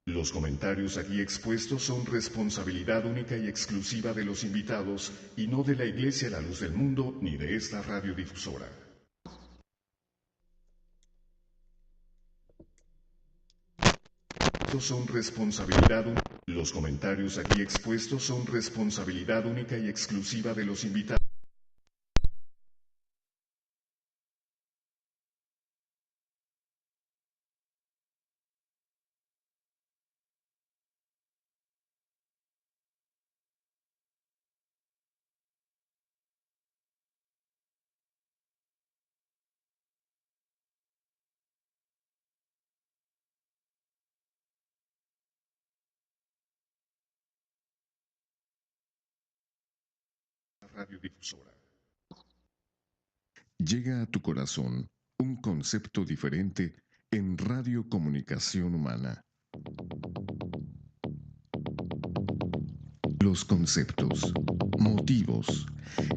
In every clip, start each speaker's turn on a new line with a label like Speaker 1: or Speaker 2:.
Speaker 1: Los comentarios aquí expuestos son responsabilidad única y exclusiva de los invitados y no de la Iglesia La Luz del Mundo ni de esta radiodifusora. Son responsabilidad Los comentarios aquí expuestos son responsabilidad única y exclusiva de los invitados. Radiodifusora. Llega a tu corazón un concepto diferente en Radio Comunicación Humana. Los conceptos, motivos,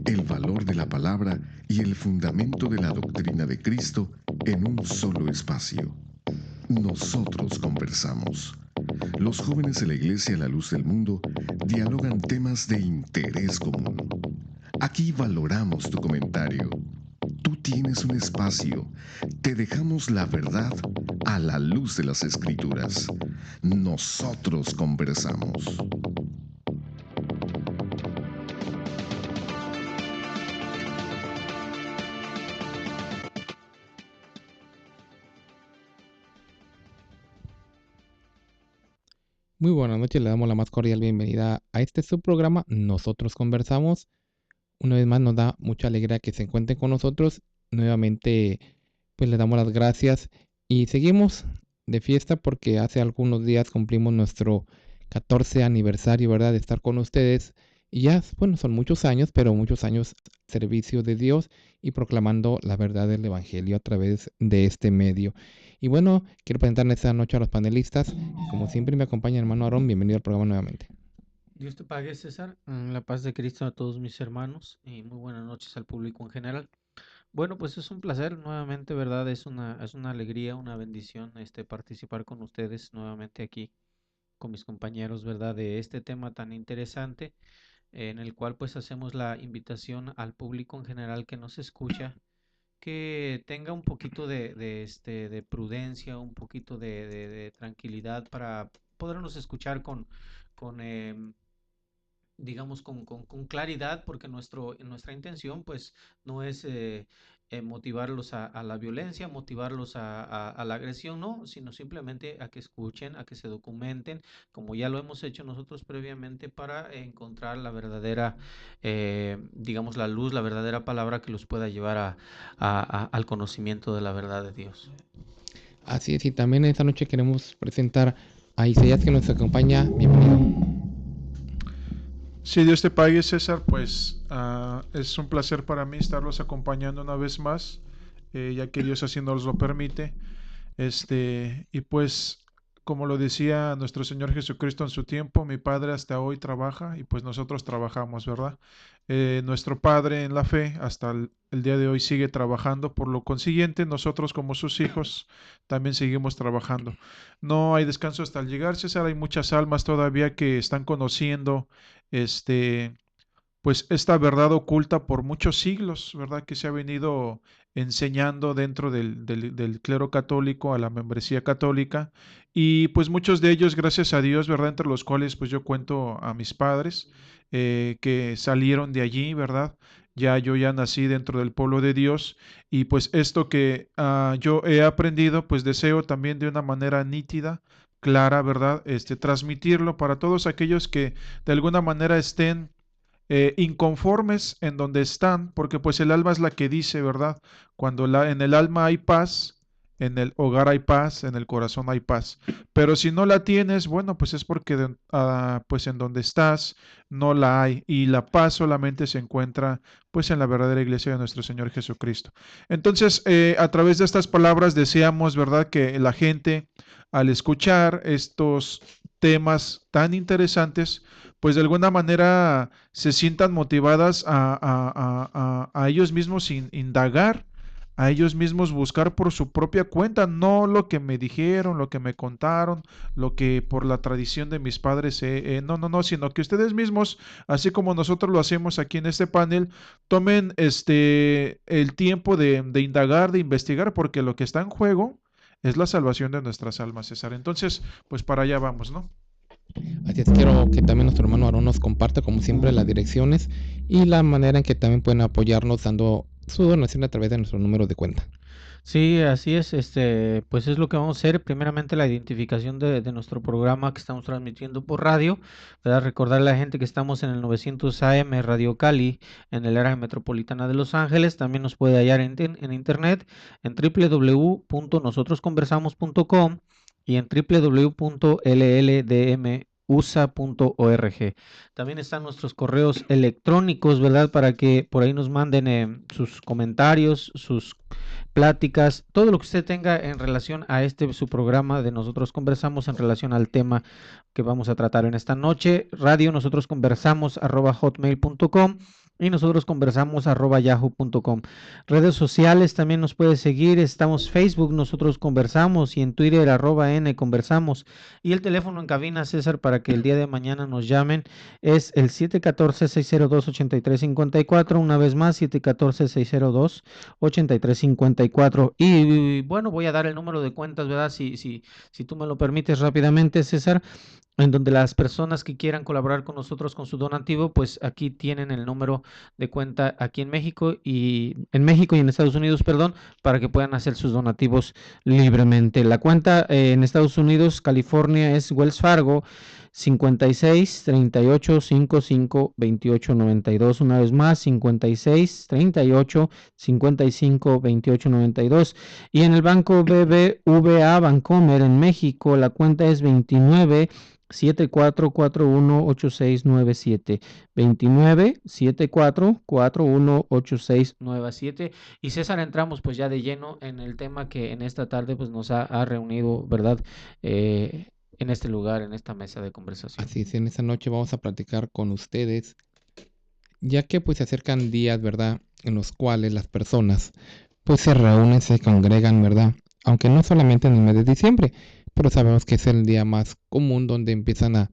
Speaker 1: el valor de la palabra y el fundamento de la doctrina de Cristo en un solo espacio. Nosotros conversamos. Los jóvenes de la Iglesia La Luz del Mundo dialogan temas de interés común. Aquí valoramos tu comentario. Tú tienes un espacio. Te dejamos la verdad a la luz de las Escrituras. Nosotros conversamos.
Speaker 2: Muy buenas noches, le damos la más cordial bienvenida a este subprograma Nosotros Conversamos. Una vez más nos da mucha alegría que se encuentren con nosotros. Nuevamente pues le damos las gracias y seguimos de fiesta porque hace algunos días cumplimos nuestro 14 aniversario, ¿verdad? De estar con ustedes. Y ya, bueno, son muchos años, pero muchos años servicio de Dios y proclamando la verdad del Evangelio a través de este medio. Y bueno, quiero presentarles esta noche a los panelistas. Como siempre me acompaña el hermano Aarón. Bienvenido al programa nuevamente.
Speaker 3: Dios te pague, César. La paz de Cristo a todos mis hermanos y muy buenas noches al público en general. Bueno, pues es un placer nuevamente, ¿verdad? Es una alegría, una bendición participar con ustedes nuevamente aquí, con mis compañeros, ¿verdad? De este tema tan interesante, en el cual pues hacemos la invitación al público en general que nos escucha, que tenga un poquito de prudencia, un poquito de tranquilidad para podernos escuchar con digamos, con claridad, porque nuestra intención, pues, no es motivarlos a la violencia, motivarlos a la agresión, no, sino simplemente a que escuchen, a que se documenten, como ya lo hemos hecho nosotros previamente, para encontrar la verdadera, digamos, la luz, la verdadera palabra que los pueda llevar al conocimiento de la verdad de Dios.
Speaker 2: Así es, y también esta noche queremos presentar a Isaías que nos acompaña. Bienvenido.
Speaker 4: Si Dios te pague, César, pues es un placer para mí estarlos acompañando una vez más, ya que Dios así nos lo permite. Y pues, como lo decía nuestro Señor Jesucristo en su tiempo, mi Padre hasta hoy trabaja y pues nosotros trabajamos, ¿verdad? Nuestro Padre en la fe hasta el día de hoy sigue trabajando, por lo consiguiente, nosotros como sus hijos también seguimos trabajando. No hay descanso hasta el llegar, César, hay muchas almas todavía que están conociendo este pues esta verdad oculta por muchos siglos, ¿verdad? Que se ha venido enseñando dentro del clero católico, a la membresía católica, y pues muchos de ellos, gracias a Dios, ¿verdad? Entre los cuales pues yo cuento a mis padres, que salieron de allí, ¿verdad? Yo ya nací dentro del pueblo de Dios, y pues esto que yo he aprendido, pues deseo también de una manera nítida, clara, ¿verdad? Transmitirlo para todos aquellos que de alguna manera estén inconformes en donde están, porque pues el alma es la que dice, ¿verdad? Cuando en el alma hay paz, en el hogar hay paz, en el corazón hay paz. Pero si no la tienes, bueno, pues es porque pues en donde estás no la hay, y la paz solamente se encuentra pues en la verdadera iglesia de nuestro Señor Jesucristo. Entonces, a través de estas palabras deseamos, ¿verdad?, que la gente al escuchar estos temas tan interesantes, pues de alguna manera se sientan motivadas a ellos mismos indagar, a ellos mismos buscar por su propia cuenta, no lo que me dijeron, lo que me contaron, lo que por la tradición de mis padres, no, sino que ustedes mismos, así como nosotros lo hacemos aquí en este panel, tomen el tiempo de indagar, de investigar, porque lo que está en juego es la salvación de nuestras almas, César. Entonces, pues para allá vamos, ¿no?
Speaker 2: Así es, quiero que también nuestro hermano Aarón nos comparta, como siempre, las direcciones y la manera en que también pueden apoyarnos dando su donación a través de nuestro número de cuenta.
Speaker 3: Sí, así es, pues es lo que vamos a hacer. Primeramente la identificación de nuestro programa que estamos transmitiendo por radio, ¿verdad? Recordarle a la gente que estamos en el 900 AM Radio Cali, en el área metropolitana de Los Ángeles. También nos puede hallar en internet en www.nosotrosconversamos.com y en www.lldmusa.org. También están nuestros correos electrónicos, ¿verdad? Para que por ahí nos manden sus comentarios, sus pláticas, todo lo que usted tenga en relación a su programa de Nosotros Conversamos, en relación al tema que vamos a tratar en esta noche. Radio nosotros conversamos @hotmail.com y nosotros conversamos @yahoo.com. Redes sociales también nos puede seguir. Estamos Facebook, nosotros conversamos, y en Twitter @nconversamos. Y el teléfono en cabina, César, para que el día de mañana nos llamen, es el 714-602-8354. Una vez más, 714-602-8354. Y bueno, voy a dar el número de cuentas, ¿verdad? Si tú me lo permites rápidamente, César, en donde las personas que quieran colaborar con nosotros con su donativo, pues aquí tienen el número de cuenta aquí en México y en Estados Unidos, perdón, para que puedan hacer sus donativos libremente. La cuenta en Estados Unidos, California, es Wells Fargo 56 38 55 28 92. Una vez más, 56 38 55 28 92. Y en el banco BBVA Bancomer en México, la cuenta es 29 74418697, 2974418697. Y César, entramos pues ya de lleno en el tema que en esta tarde pues nos ha reunido, ¿verdad? En este lugar, en esta mesa de conversación.
Speaker 2: Así es, en esta noche vamos a platicar con ustedes, ya que pues se acercan días, ¿verdad?, en los cuales las personas pues se reúnen, se congregan, ¿verdad? Aunque no solamente en el mes de diciembre, pero sabemos que es el día más común donde empiezan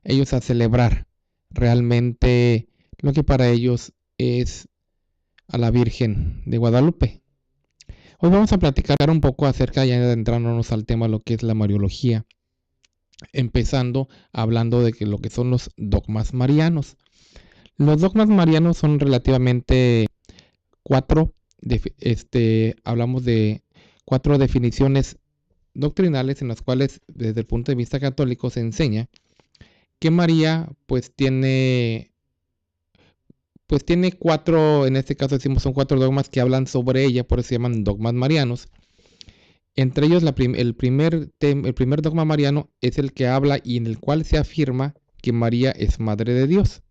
Speaker 2: ellos a celebrar realmente lo que para ellos es a la Virgen de Guadalupe. Hoy vamos a platicar un poco acerca, ya adentrándonos al tema, lo que es la Mariología, empezando hablando de lo que son los dogmas marianos. Los dogmas marianos son relativamente hablamos de 4 definiciones doctrinales en las cuales, desde el punto de vista católico, se enseña que María pues tiene 4, en este caso decimos son 4 dogmas que hablan sobre ella, por eso se llaman dogmas marianos. Entre ellos el primer dogma mariano es el que habla y en el cual se afirma que María es Madre de Dios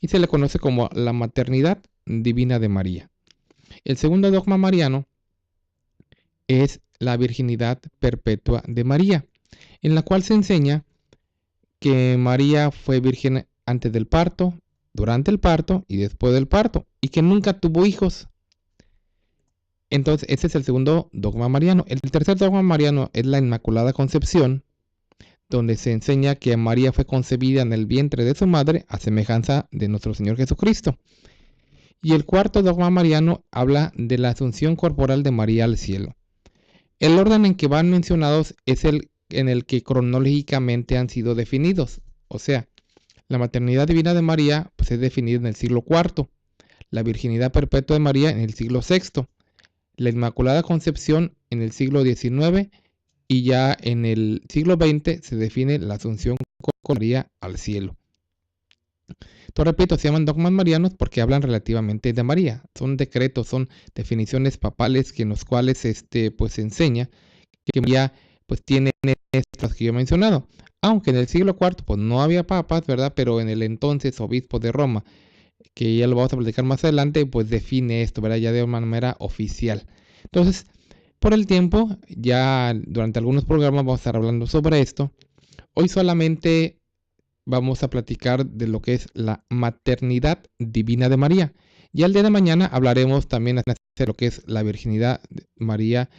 Speaker 2: y se le conoce como la maternidad divina de María. El segundo dogma mariano es la virginidad perpetua de María, en la cual se enseña que María fue virgen antes del parto, durante el parto y después del parto, y que nunca tuvo hijos. Entonces, ese es el segundo dogma mariano. El tercer dogma mariano es la Inmaculada Concepción, donde se enseña que María fue concebida en el vientre de su madre a semejanza de nuestro Señor Jesucristo. Y el cuarto dogma mariano habla de la asunción corporal de María al cielo. El orden en que van mencionados es el en el que cronológicamente han sido definidos. O sea, la maternidad divina de María pues, es definida en el siglo IV, la virginidad perpetua de María en el siglo VI, la Inmaculada Concepción en el siglo XIX, y ya en el siglo XX se define la asunción con María al cielo. Todo repito, se llaman dogmas marianos porque hablan relativamente de María. Son decretos, son definiciones papales en los cuales pues se enseña que María pues tiene estas que yo he mencionado. Aunque en el siglo IV pues no había papas, ¿verdad? Pero en el entonces obispo de Roma, que ya lo vamos a platicar más adelante, pues define esto, ¿verdad? Ya de una manera oficial. Entonces, por el tiempo, ya durante algunos programas vamos a estar hablando sobre esto. Hoy solamente vamos a platicar de lo que es la maternidad divina de María. Y al día de mañana hablaremos también de lo que es la virginidad de María,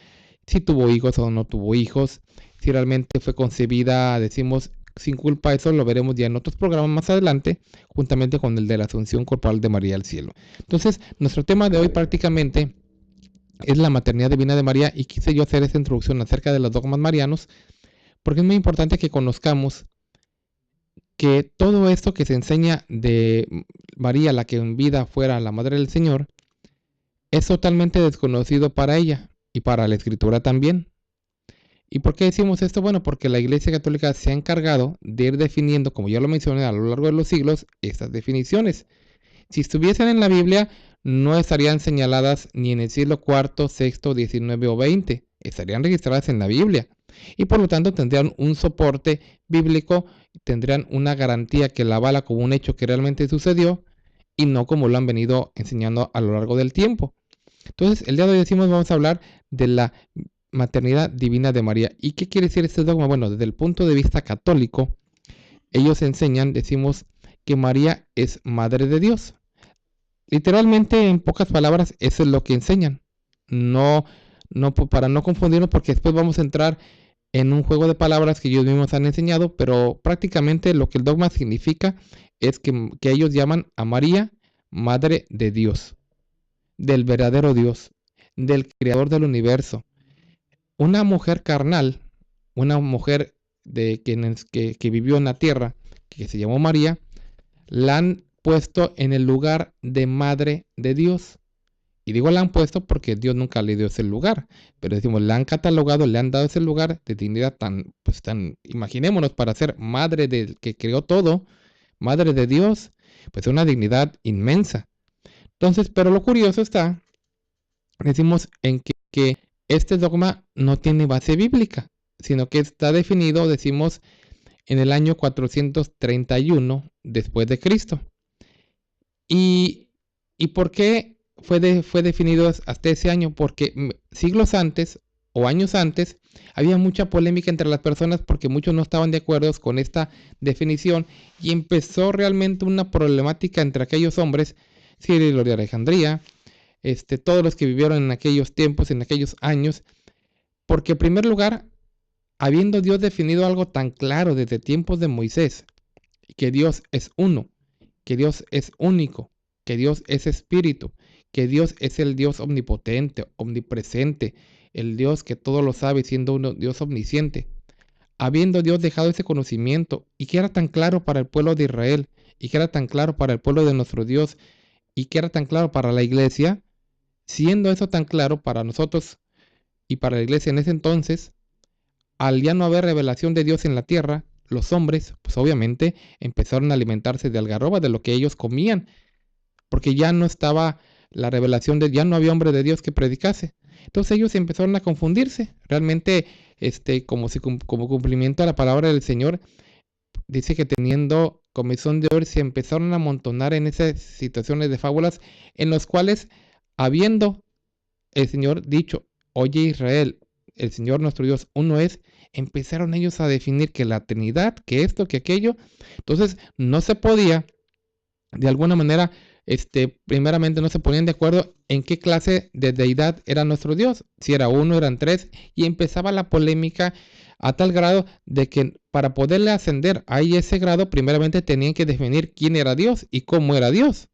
Speaker 2: si tuvo hijos o no tuvo hijos, si realmente fue concebida, decimos, sin culpa. Eso lo veremos ya en otros programas más adelante, juntamente con el de la Asunción Corporal de María al cielo. Entonces, nuestro tema de hoy prácticamente es la maternidad divina de María, y quise yo hacer esta introducción acerca de los dogmas marianos, porque es muy importante que conozcamos que todo esto que se enseña de María, la que en vida fuera la Madre del Señor, es totalmente desconocido para ella y para la Escritura también. ¿Y por qué decimos esto? Bueno, porque la Iglesia Católica se ha encargado de ir definiendo, como ya lo mencioné a lo largo de los siglos, estas definiciones. Si estuviesen en la Biblia, no estarían señaladas ni en el siglo IV, VI, XIX o XX. Estarían registradas en la Biblia. Y por lo tanto tendrían un soporte bíblico, tendrían una garantía que la avala como un hecho que realmente sucedió, y no como lo han venido enseñando a lo largo del tiempo. Entonces, el día de hoy vamos a hablar de la maternidad divina de María. ¿Y qué quiere decir este dogma? Bueno, desde el punto de vista católico, ellos enseñan, decimos, que María es Madre de Dios. Literalmente, en pocas palabras, eso es lo que enseñan. No, para no confundirnos, porque después vamos a entrar en un juego de palabras que ellos mismos han enseñado, pero prácticamente lo que el dogma significa es que ellos llaman a María Madre de Dios, del verdadero Dios, del Creador del universo. Una mujer carnal, una mujer que vivió en la tierra, que se llamó María, la han puesto en el lugar de Madre de Dios. Y digo la han puesto porque Dios nunca le dio ese lugar, pero decimos, la han catalogado, le han dado ese lugar de dignidad tan, imaginémonos, para ser madre del que creó todo, Madre de Dios, pues una dignidad inmensa. Entonces, pero lo curioso está, decimos, en que este dogma no tiene base bíblica, sino que está definido, decimos, en el año 431 después de Cristo. ¿Y por qué fue definido hasta ese año? Porque siglos antes o años antes había mucha polémica entre las personas, porque muchos no estaban de acuerdo con esta definición, y empezó realmente una problemática entre aquellos hombres, Cirilo de Alejandría, todos los que vivieron en aquellos tiempos, en aquellos años, porque en primer lugar, habiendo Dios definido algo tan claro desde tiempos de Moisés, que Dios es uno, que Dios es único, que Dios es espíritu, que Dios es el Dios omnipotente, omnipresente, el Dios que todo lo sabe, siendo uno Dios omnisciente. Habiendo Dios dejado ese conocimiento, y que era tan claro para el pueblo de Israel, y que era tan claro para el pueblo de nuestro Dios, y que era tan claro para la iglesia, siendo eso tan claro para nosotros y para la iglesia en ese entonces, al ya no haber revelación de Dios en la tierra, los hombres, pues obviamente, empezaron a alimentarse de algarroba, de lo que ellos comían, porque ya no estaba la revelación ya no había hombre de Dios que predicase. Entonces ellos empezaron a confundirse. Realmente, como cumplimiento a la palabra del Señor, dice que teniendo comezón de oír, se empezaron a amontonar en esas situaciones de fábulas, en los cuales, habiendo el Señor dicho, oye Israel, el Señor nuestro Dios uno es, empezaron ellos a definir que la Trinidad, que esto, que aquello. Entonces no se podía, de alguna manera, primeramente no se ponían de acuerdo en qué clase de deidad era nuestro Dios, si era uno, eran tres, y empezaba la polémica a tal grado de que para poderle ascender a ese grado, primeramente tenían que definir quién era Dios y cómo era Dios.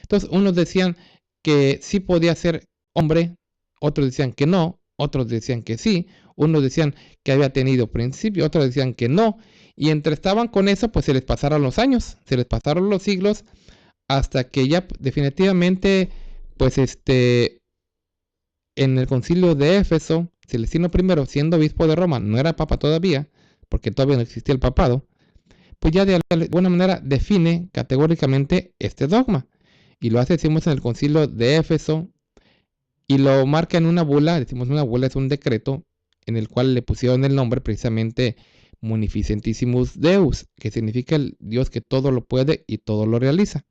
Speaker 2: Entonces unos decían que sí podía ser hombre, otros decían que no, otros decían que sí, unos decían que había tenido principio, otros decían que no, y entre estaban con eso, pues se les pasaron los años, se les pasaron los siglos, hasta que ya definitivamente, pues en el concilio de Éfeso, Celestino I, siendo obispo de Roma, no era papa todavía, porque todavía no existía el papado, pues ya de alguna manera define categóricamente este dogma, y lo hace, decimos, en el concilio de Éfeso, y lo marca en una bula. Decimos, una bula es un decreto en el cual le pusieron el nombre precisamente Munificentissimus Deus, que significa el Dios que todo lo puede y todo lo realiza.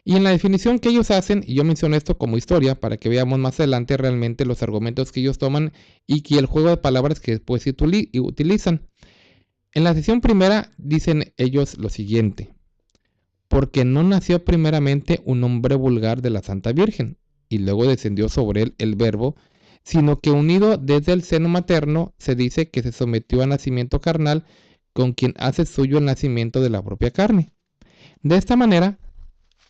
Speaker 2: Y en la definición que ellos hacen, y yo menciono esto como historia para que veamos más adelante realmente los argumentos que ellos toman y que el juego de palabras que después utilizan. En la sección primera dicen ellos lo siguiente: porque no nació primeramente un hombre vulgar de la Santa Virgen, y luego descendió sobre él el Verbo, sino que unido desde el seno materno, se dice que se sometió a nacimiento carnal, con quien hace suyo el nacimiento de la propia carne. De esta manera,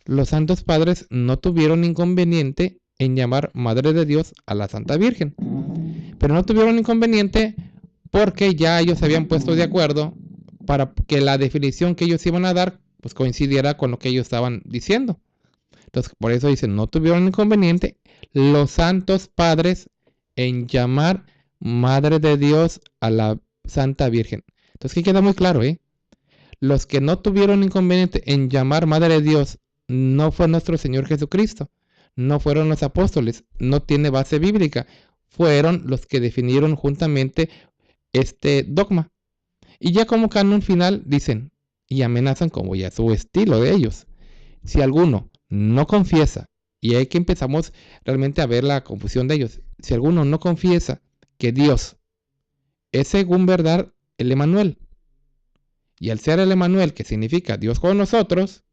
Speaker 2: los santos padres no tuvieron inconveniente en llamar Madre de Dios a la Santa Virgen, pero no tuvieron inconveniente porque ya ellos se habían puesto de acuerdo para que la definición que ellos iban a dar pues coincidiera con lo que ellos estaban diciendo. Entonces, por eso dicen, no tuvieron inconveniente los santos padres en llamar Madre de Dios a la Santa Virgen. Entonces, que queda muy claro, los que no tuvieron inconveniente en llamar Madre de Dios no fue nuestro Señor Jesucristo, no fueron los apóstoles, no tiene base bíblica, fueron los que definieron juntamente este dogma. Y ya como canon final dicen, y amenazan como ya su estilo de ellos, si alguno no confiesa, y ahí que empezamos realmente a ver la confusión de ellos, si alguno no confiesa que Dios es según verdad el Emmanuel, y al ser el Emmanuel, que significa Dios con nosotros,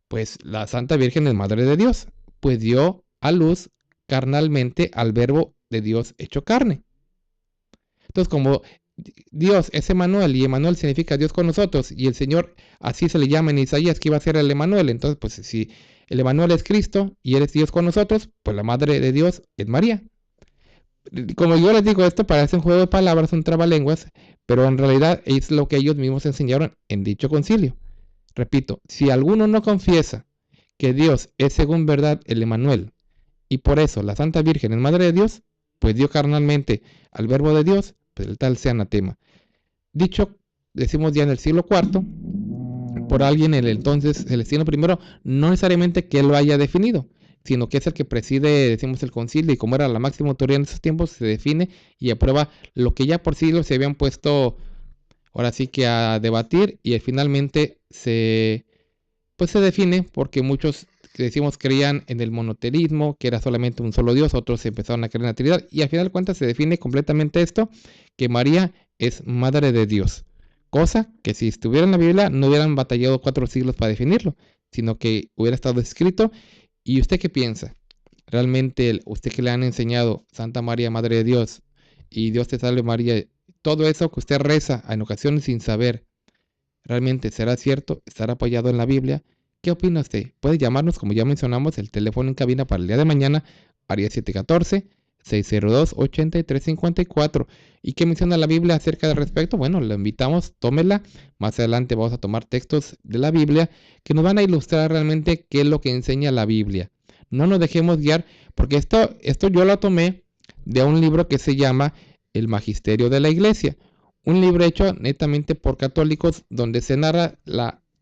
Speaker 2: pues la Santa Virgen es Madre de Dios, pues dio a luz carnalmente al Verbo de Dios hecho carne. Entonces, como Dios es Emmanuel y Emmanuel significa Dios con nosotros, y el Señor así se le llama en Isaías que iba a ser el Emmanuel, entonces pues si el Emmanuel es Cristo y eres Dios con nosotros, pues la Madre de Dios es María. Como yo les digo, esto parece un juego de palabras, un trabalenguas, pero en realidad es lo que ellos mismos enseñaron en dicho concilio. Repito, si alguno no confiesa que Dios es según verdad el Emmanuel, y por eso la Santa Virgen es Madre de Dios, pues dio carnalmente al Verbo de Dios, pues el tal sea anatema. Dicho, decimos ya en el siglo IV, por alguien el entonces Celestino I, no necesariamente que él lo haya definido, sino que es el que preside, decimos, el concilio, y como era la máxima autoridad en esos tiempos, se define y aprueba lo que ya por siglos se habían puesto, ahora sí que a debatir, y finalmente se define, porque muchos, decimos, creían en el monoteísmo, que era solamente un solo Dios, otros empezaron a creer en la Trinidad, y al final de cuentas se define completamente esto, que María es Madre de Dios, cosa que si estuviera en la Biblia no hubieran batallado 4 siglos para definirlo, sino que hubiera estado escrito. ¿Y usted qué piensa? ¿Realmente usted que le han enseñado Santa María, Madre de Dios, y Dios te salve María, todo eso que usted reza en ocasiones sin saber, realmente será cierto? ¿Estará apoyado en la Biblia? ¿Qué opina usted? Puede llamarnos, como ya mencionamos, el teléfono en cabina para el día de mañana, área 714-602-8354. ¿Y qué menciona la Biblia acerca del respecto? Bueno, lo invitamos, tómela. Más adelante vamos a tomar textos de la Biblia que nos van a ilustrar realmente qué es lo que enseña la Biblia. No nos dejemos guiar, porque esto yo lo tomé de un libro que se llama El Magisterio de la Iglesia. Un libro hecho netamente por católicos donde se narra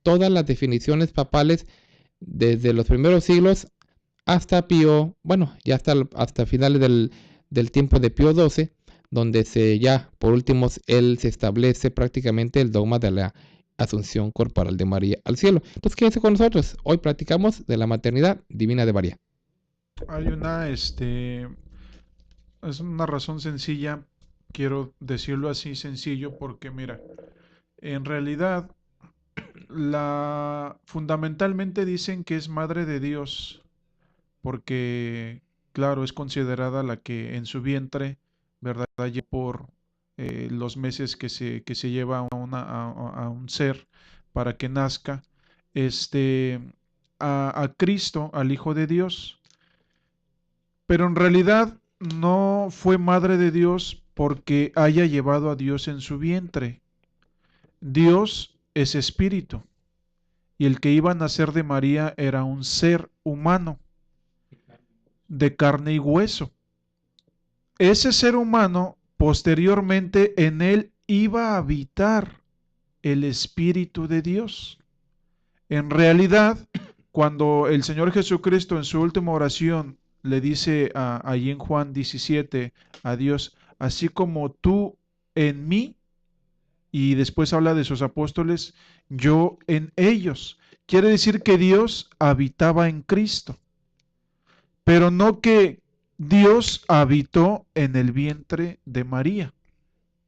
Speaker 2: todas las definiciones papales desde los primeros siglos hasta Pío, bueno, ya hasta finales del tiempo de Pío XII, donde por último, él se establece prácticamente el dogma de la asunción corporal de María al cielo. Entonces, quédese con nosotros. Hoy platicamos de la maternidad divina de María.
Speaker 4: Hay es una razón sencilla, quiero decirlo así sencillo, porque mira, en realidad, fundamentalmente dicen que es Madre de Dios, porque, claro, es considerada la que en su vientre, ¿verdad?, por los meses que se lleva a un ser para que nazca, a Cristo, al Hijo de Dios. Pero en realidad no fue Madre de Dios porque haya llevado a Dios en su vientre. Dios es espíritu, y el que iba a nacer de María era un ser humano, de carne y hueso. Ese ser humano, posteriormente, en él iba a habitar el Espíritu de Dios. En realidad, cuando el Señor Jesucristo en su última oración le dice allí en Juan 17 a Dios, así como tú en mí, y después habla de sus apóstoles, yo en ellos. Quiere decir que Dios habitaba en Cristo, pero no que Dios habitó en el vientre de María,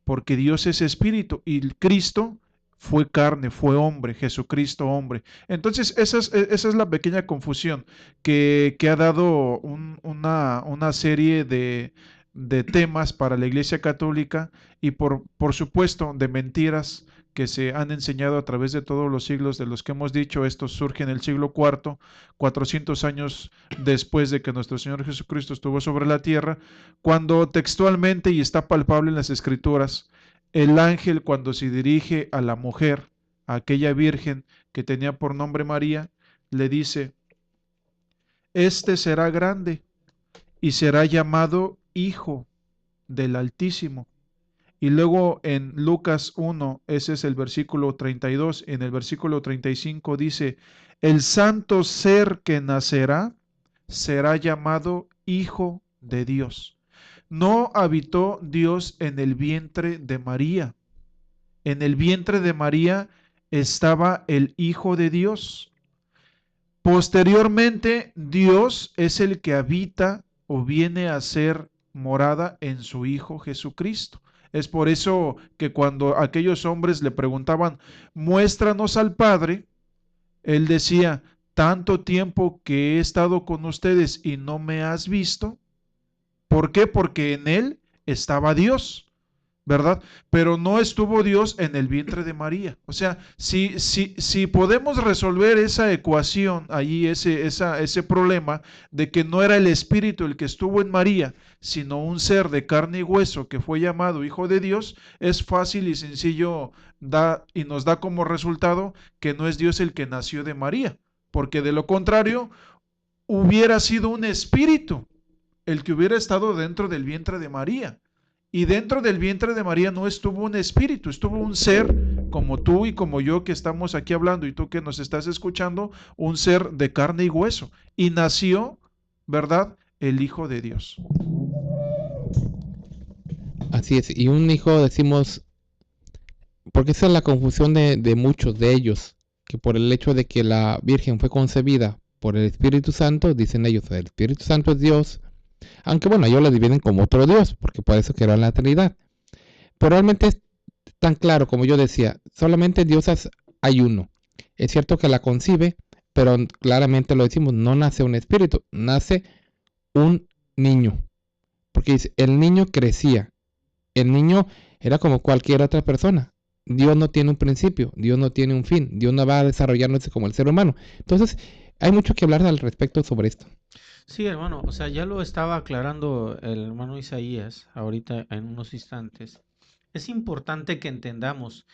Speaker 4: porque Dios es espíritu y Cristo fue carne, fue hombre, Jesucristo hombre. Entonces, esa es la pequeña confusión que ha dado una serie de temas para la Iglesia Católica y por supuesto de mentiras que se han enseñado a través de todos los siglos de los que hemos dicho. Esto surge en el siglo IV, 400 años después de que nuestro Señor Jesucristo estuvo sobre la tierra, cuando textualmente y está palpable en las Escrituras, el ángel cuando se dirige a la mujer, a aquella virgen que tenía por nombre María, le dice: este será grande y será llamado Hijo del Altísimo. Y luego en Lucas 1, ese es el versículo 32, en el versículo 35 dice: el santo ser que nacerá será llamado Hijo de Dios. No habitó Dios en el vientre de María. En el vientre de María estaba el Hijo de Dios. Posteriormente, Dios es el que habita o viene a ser morada en su Hijo Jesucristo. Es por eso que cuando aquellos hombres le preguntaban: muéstranos al Padre, él decía: tanto tiempo que he estado con ustedes y no me has visto. ¿Por qué? Porque en él estaba Dios, ¿verdad? Pero no estuvo Dios en el vientre de María. O sea, si podemos resolver esa ecuación, allí ese problema de que no era el Espíritu el que estuvo en María, sino un ser de carne y hueso que fue llamado Hijo de Dios, es fácil y sencillo y nos da como resultado que no es Dios el que nació de María, porque de lo contrario hubiera sido un espíritu el que hubiera estado dentro del vientre de María. Y dentro del vientre de María no estuvo un espíritu, estuvo un ser como tú y como yo que estamos aquí hablando y tú que nos estás escuchando, un ser de carne y hueso. Y nació, ¿verdad?, el Hijo de Dios.
Speaker 2: Así es, y un hijo decimos, porque esa es la confusión de muchos de ellos, que por el hecho de que la Virgen fue concebida por el Espíritu Santo, dicen ellos, el Espíritu Santo es Dios, aunque bueno, ellos lo dividen como otro Dios, porque por eso crearon la Trinidad. Pero realmente es tan claro, como yo decía, solamente Dios hay uno. Es cierto que la concibe, pero claramente lo decimos, no nace un espíritu, nace un niño. Porque dice, el niño crecía, el niño era como cualquier otra persona. Dios no tiene un principio, Dios no tiene un fin, Dios no va a desarrollarse como el ser humano. Entonces, hay mucho que hablar al respecto sobre esto.
Speaker 3: Sí, hermano, o sea, ya lo estaba aclarando el hermano Isaías ahorita en unos instantes. Es importante que entendamos,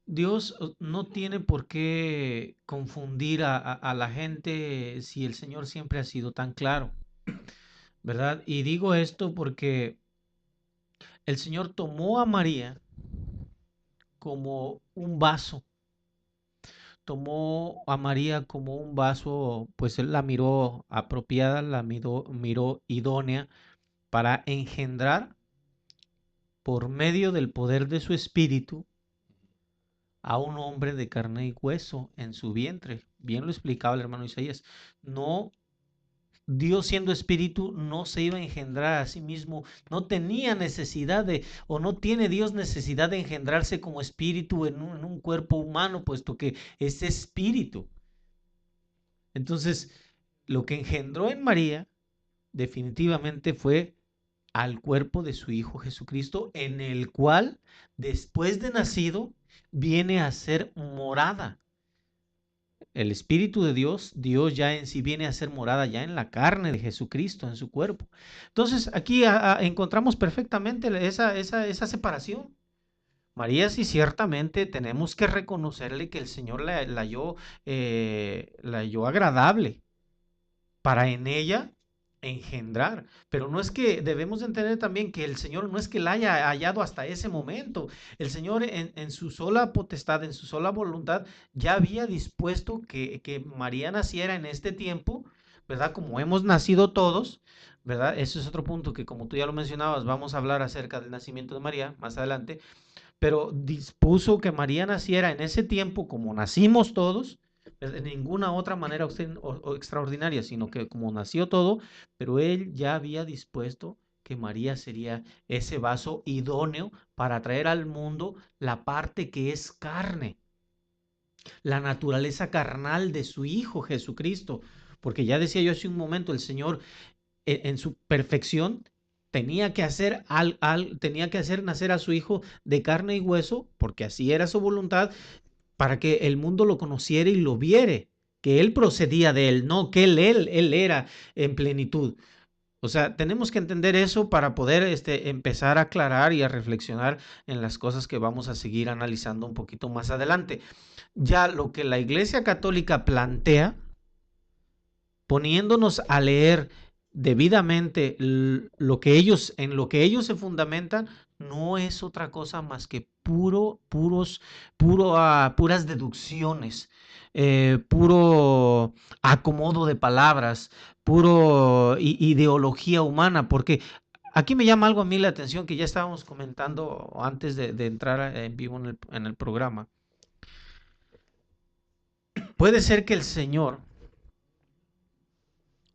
Speaker 3: Dios no tiene por qué confundir a la gente si el Señor siempre ha sido tan claro, ¿verdad? Y digo esto porque el Señor tomó a María como un vaso, tomó a María como un vaso, pues él la miró apropiada, la miró idónea para engendrar por medio del poder de su espíritu a un hombre de carne y hueso en su vientre. Bien lo explicaba el hermano Isaías. No, Dios siendo espíritu no se iba a engendrar a sí mismo, no tenía necesidad o no tiene Dios necesidad de engendrarse como espíritu en un cuerpo humano, puesto que es espíritu. Entonces, lo que engendró en María definitivamente fue al cuerpo de su Hijo Jesucristo, en el cual, después de nacido, viene a ser morada. El Espíritu de Dios, Dios ya en sí viene a ser morada ya en la carne de Jesucristo, en su cuerpo. Entonces, aquí encontramos perfectamente esa separación. María sí ciertamente tenemos que reconocerle que el Señor la halló agradable para en ella engendrar, pero no es que debemos entender también que el Señor no es que la haya hallado hasta ese momento, el Señor en su sola potestad, en su sola voluntad, ya había dispuesto que María naciera en este tiempo, ¿verdad? Como hemos nacido todos, ¿verdad? Ese es otro punto que como tú ya lo mencionabas, vamos a hablar acerca del nacimiento de María más adelante, pero dispuso que María naciera en ese tiempo como nacimos todos, de ninguna otra manera o extraordinaria, sino que como nació todo, pero él ya había dispuesto que María sería ese vaso idóneo para traer al mundo la parte que es carne, la naturaleza carnal de su Hijo Jesucristo. Porque ya decía yo hace un momento, el Señor en su perfección tenía que hacer nacer a su Hijo de carne y hueso, porque así era su voluntad, para que el mundo lo conociera y lo viere, que Él procedía de Él, no que Él era en plenitud. O sea, tenemos que entender eso para poder empezar a aclarar y a reflexionar en las cosas que vamos a seguir analizando un poquito más adelante. Ya lo que la Iglesia Católica plantea, poniéndonos a leer debidamente en lo que ellos se fundamentan, no es otra cosa más que puras deducciones, puro acomodo de palabras, puro ideología humana, porque aquí me llama algo a mí la atención que ya estábamos comentando antes de entrar en vivo en el programa. Puede ser que el Señor,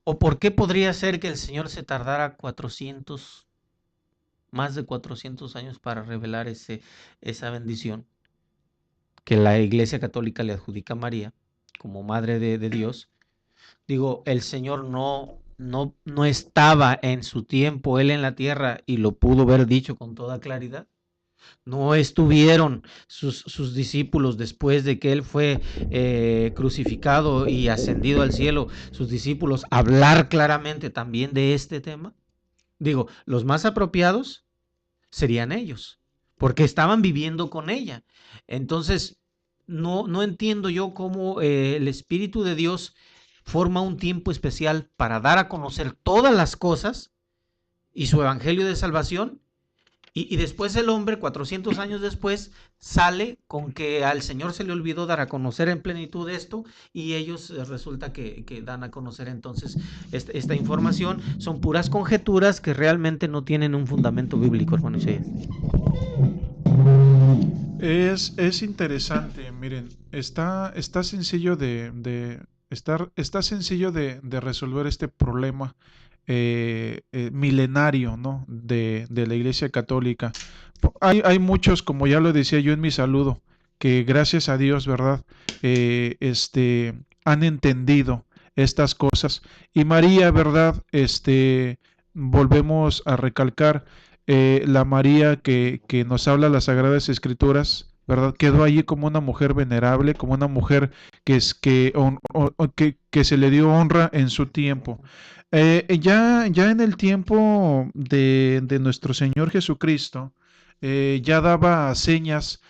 Speaker 3: o por qué podría ser que el Señor se tardara más de 400 años para revelar esa bendición que la Iglesia Católica le adjudica a María como Madre de Dios. Digo, el Señor no estaba en su tiempo, Él en la tierra, y lo pudo haber dicho con toda claridad. No estuvieron sus discípulos después de que Él fue crucificado y ascendido al cielo, sus discípulos, hablar claramente también de este tema. Digo, los más apropiados serían ellos, porque estaban viviendo con ella. Entonces, no entiendo yo cómo el Espíritu de Dios forma un tiempo especial para dar a conocer todas las cosas y su evangelio de salvación, y después el hombre, 400 años después, sale con que al Señor se le olvidó dar a conocer en plenitud esto, y ellos resulta que dan a conocer entonces esta información. Son puras conjeturas que realmente no tienen un fundamento bíblico, hermano Isaías.
Speaker 4: Es interesante, miren, está sencillo está sencillo de resolver este problema milenario, ¿no? de la Iglesia Católica. Hay muchos, como ya lo decía yo en mi saludo, que gracias a Dios, ¿verdad? Han entendido estas cosas. Y María, ¿verdad? Volvemos a recalcar, la María que nos habla las Sagradas Escrituras, ¿verdad? Quedó allí como una mujer venerable, como una mujer que se le dio honra en su tiempo. Ya en el tiempo de nuestro Señor Jesucristo, ya daba señas,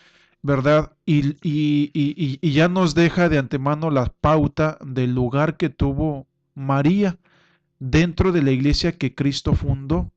Speaker 4: ¿verdad? Y ya nos deja de antemano la pauta del lugar que tuvo María dentro de la iglesia que Cristo fundó.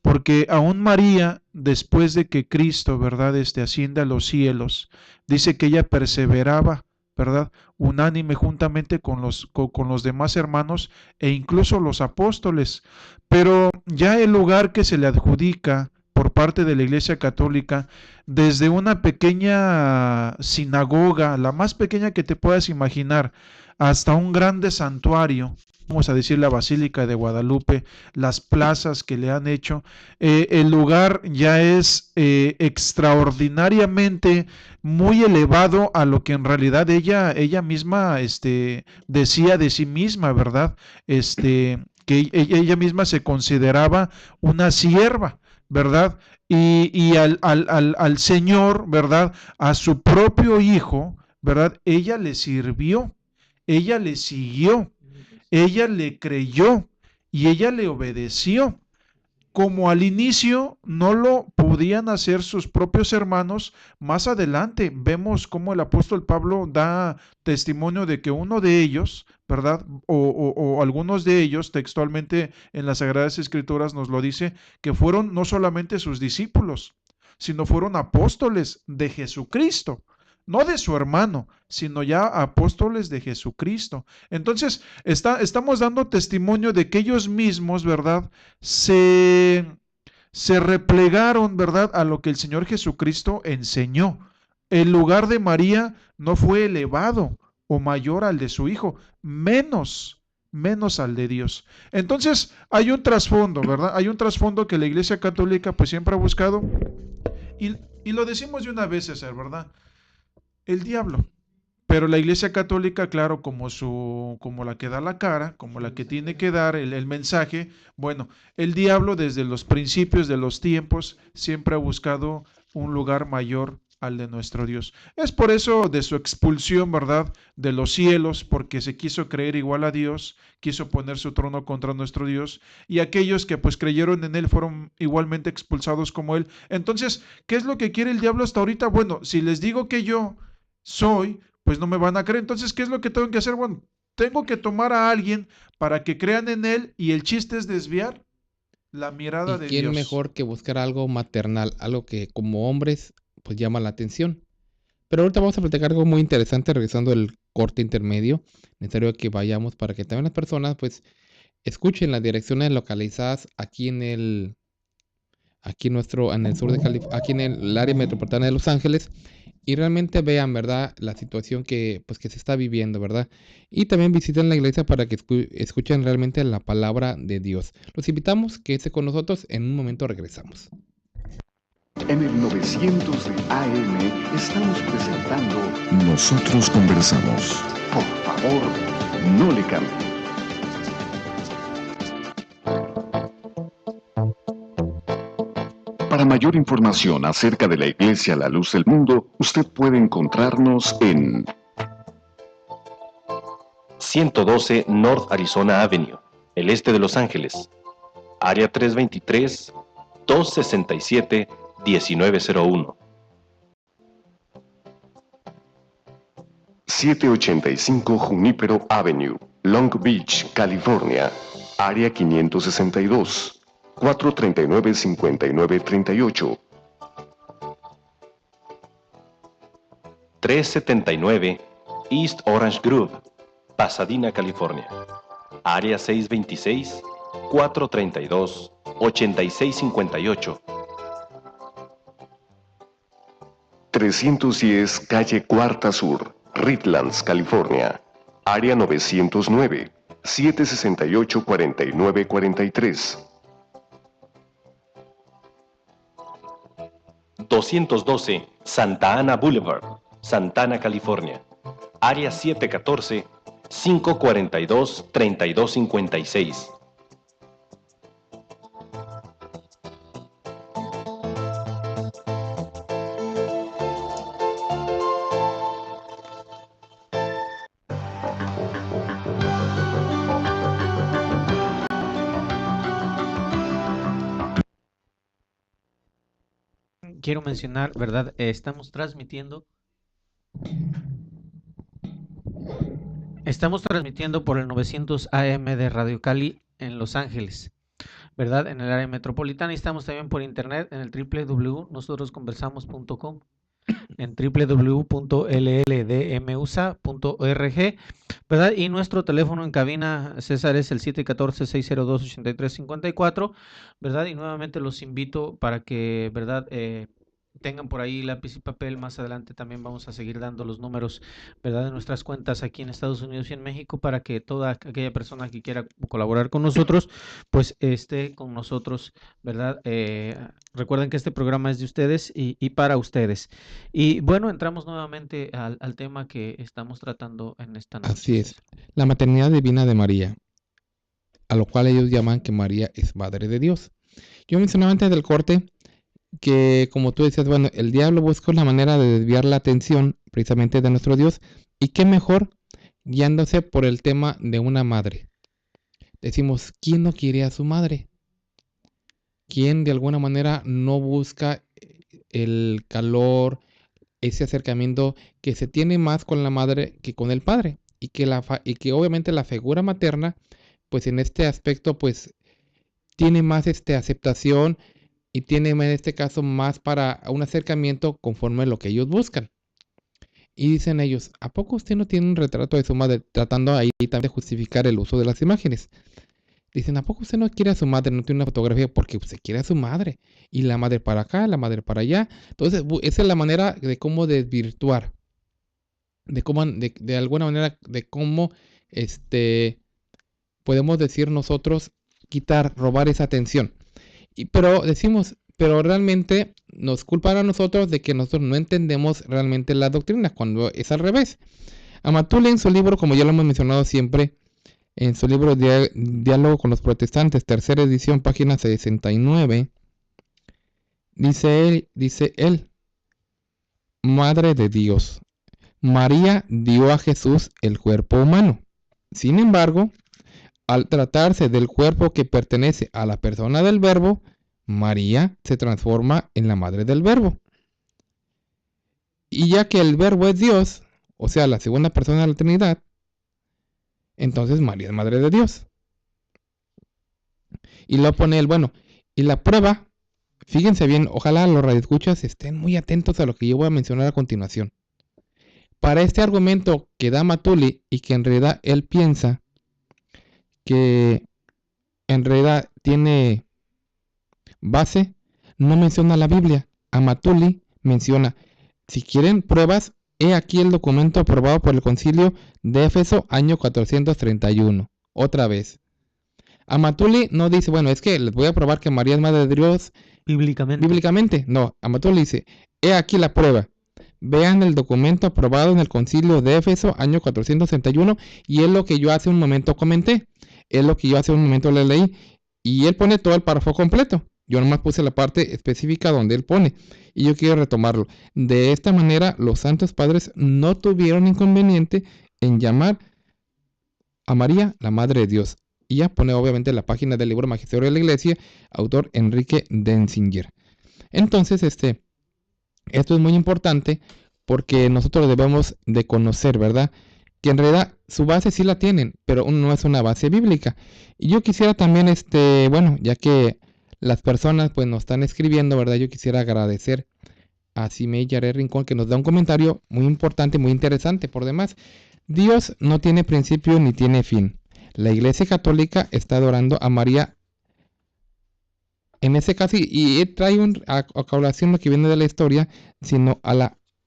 Speaker 4: Porque aún María, después de que Cristo, ¿verdad?, asciende a los cielos, dice que ella perseveraba, ¿verdad?, unánime juntamente con los demás hermanos e incluso los apóstoles. Pero ya el lugar que se le adjudica por parte de la Iglesia Católica, desde una pequeña sinagoga, la más pequeña que te puedas imaginar, hasta un grande santuario, vamos a decir la Basílica de Guadalupe, las plazas que le han hecho, el lugar ya es extraordinariamente muy elevado a lo que en realidad ella misma decía de sí misma, ¿verdad? Que ella misma se consideraba una sierva, ¿verdad? Y al Señor, ¿verdad? A su propio Hijo, ¿verdad? Ella le sirvió, ella le siguió, ella le creyó y ella le obedeció. Como al inicio no lo podían hacer sus propios hermanos, más adelante vemos cómo el apóstol Pablo da testimonio de que uno de ellos, ¿verdad? O algunos de ellos, textualmente en las Sagradas Escrituras nos lo dice, que fueron no solamente sus discípulos, sino fueron apóstoles de Jesucristo. No de su hermano, sino ya apóstoles de Jesucristo. Entonces, estamos dando testimonio de que ellos mismos, ¿verdad?, se replegaron, ¿verdad?, a lo que el Señor Jesucristo enseñó. El lugar de María no fue elevado o mayor al de su hijo, menos menos al de Dios. Entonces, hay un trasfondo, ¿verdad? Hay un trasfondo que la Iglesia Católica pues siempre ha buscado, y lo decimos de una vez, César, ¿verdad? El diablo. Pero la Iglesia Católica, claro, como la que da la cara, como la que tiene que dar el mensaje, bueno, el diablo desde los principios de los tiempos siempre ha buscado un lugar mayor al de nuestro Dios. Es por eso de su expulsión, ¿verdad?, de los cielos, porque se quiso creer igual a Dios, quiso poner su trono contra nuestro Dios, y aquellos que pues creyeron en él fueron igualmente expulsados como él. Entonces, ¿qué es lo que quiere el diablo hasta ahorita? Bueno, si les digo que yo soy, pues no me van a creer. Entonces, ¿qué es lo que tengo que hacer? Bueno, tengo que tomar a alguien para que crean en él, y el chiste es desviar la mirada
Speaker 2: ¿Y
Speaker 4: de
Speaker 2: quién
Speaker 4: Dios.
Speaker 2: mejor que buscar algo maternal, algo que como hombres pues llama la atención? Pero ahorita vamos a platicar algo muy interesante regresando del corte intermedio. Necesario que vayamos para que también las personas pues escuchen las direcciones localizadas aquí en el en el sur de California, aquí en el área metropolitana de Los Ángeles, y realmente vean, ¿verdad?, la situación que se está viviendo, ¿verdad? Y también visiten la iglesia para que escuchen realmente la palabra de Dios. Los invitamos, quédense con nosotros, en un momento regresamos.
Speaker 1: En el 900 de AM estamos presentando Nosotros Conversamos. Por favor, no le cambie. Para mayor información acerca de la Iglesia La Luz del Mundo, usted puede encontrarnos en
Speaker 5: 112 North Arizona Avenue, el este de Los Ángeles, área 323-267-1901.
Speaker 1: 785 Junípero Avenue, Long Beach, California, área 562. 439-5938.
Speaker 5: 379 East Orange Grove, Pasadena, California, área 626-432-8658.
Speaker 1: 310 Calle Cuarta Sur, Redlands, California, área 909, 768-4943.
Speaker 5: 212 Santa Ana Boulevard, Santana, California, área 714-542-3256.
Speaker 3: Quiero mencionar, ¿verdad? Estamos transmitiendo por el 900 AM de Radio Cali en Los Ángeles, ¿verdad? En el área metropolitana, y estamos también por internet en el www.nosotrosconversamos.com, en www.lldmusa.org, ¿verdad? Y nuestro teléfono en cabina, César, es el 714-602-8354, ¿verdad? Y nuevamente los invito para que, ¿verdad?, tengan por ahí lápiz y papel. Más adelante también vamos a seguir dando los números, ¿verdad?, de nuestras cuentas aquí en Estados Unidos y en México, para que toda aquella persona que quiera colaborar con nosotros, pues esté con nosotros, ¿verdad? Recuerden que este programa es de ustedes y para ustedes. Y bueno, entramos nuevamente al tema que estamos tratando en esta noche.
Speaker 2: Así es, la maternidad divina de María, a lo cual ellos llaman que María es Madre de Dios. Yo mencionaba antes del corte que, como tú decías, bueno, el diablo busca la manera de desviar la atención precisamente de nuestro Dios, y qué mejor guiándose por el tema de una madre. Decimos, ¿quién no quiere a su madre? ¿Quién de alguna manera no busca el calor, ese acercamiento que se tiene más con la madre que con el padre? Y que obviamente la figura materna, pues en este aspecto, pues tiene más aceptación, y tiene en este caso más para un acercamiento conforme a lo que ellos buscan. Y dicen ellos, ¿a poco usted no tiene un retrato de su madre? Tratando ahí también de justificar el uso de las imágenes. Dicen, ¿a poco usted no quiere a su madre? No tiene una fotografía porque usted quiere a su madre. Y la madre para acá, la madre para allá. Entonces, esa es la manera de cómo desvirtuar. De alguna manera, de cómo podemos decir nosotros quitar, robar esa atención. Pero decimos, pero realmente nos culpan a nosotros de que nosotros no entendemos realmente la doctrina, cuando es al revés. Amatul en su libro, como ya lo hemos mencionado siempre, en su libro Diálogo con los Protestantes, tercera edición, página 69, dice él, Madre de Dios, María dio a Jesús el cuerpo humano. Sin embargo, al tratarse del cuerpo que pertenece a la persona del Verbo, María se transforma en la madre del Verbo. Y ya que el Verbo es Dios, o sea, la segunda persona de la Trinidad, entonces María es madre de Dios. Y lo pone él, bueno, y la prueba, fíjense bien, ojalá los radioescuchas estén muy atentos a lo que yo voy a mencionar a continuación. Para este argumento que da Matuli y que en realidad él piensa que en realidad tiene base, no menciona la Biblia. Amatuli menciona, si quieren pruebas, he aquí el documento aprobado por el Concilio de Éfeso, año 431. Otra vez. Amatuli no dice, bueno, es que les voy a probar que María es madre de Dios bíblicamente. No, Amatuli dice, he aquí la prueba. Vean el documento aprobado en el Concilio de Éfeso, año 461, y es lo que yo hace un momento comenté. Es lo que yo hace un momento le leí. Y él pone todo el párrafo completo. Yo nomás puse la parte específica donde él pone. Y yo quiero retomarlo. De esta manera, los santos padres no tuvieron inconveniente en llamar a María la Madre de Dios. Y ya pone obviamente la página del libro Magisterio de la Iglesia, autor Enrique Denzinger. Entonces, esto es muy importante porque nosotros debemos de conocer, ¿verdad? Que en realidad su base sí la tienen, pero no es una base bíblica. Y yo quisiera también, bueno, ya que las personas pues nos están escribiendo, ¿verdad? Yo quisiera agradecer a Simei Yaré Rincón, que nos da un comentario muy importante, muy interesante por demás. Dios no tiene principio ni tiene fin. La Iglesia Católica está adorando a María en ese caso, y trae a colación lo que viene de la historia, sino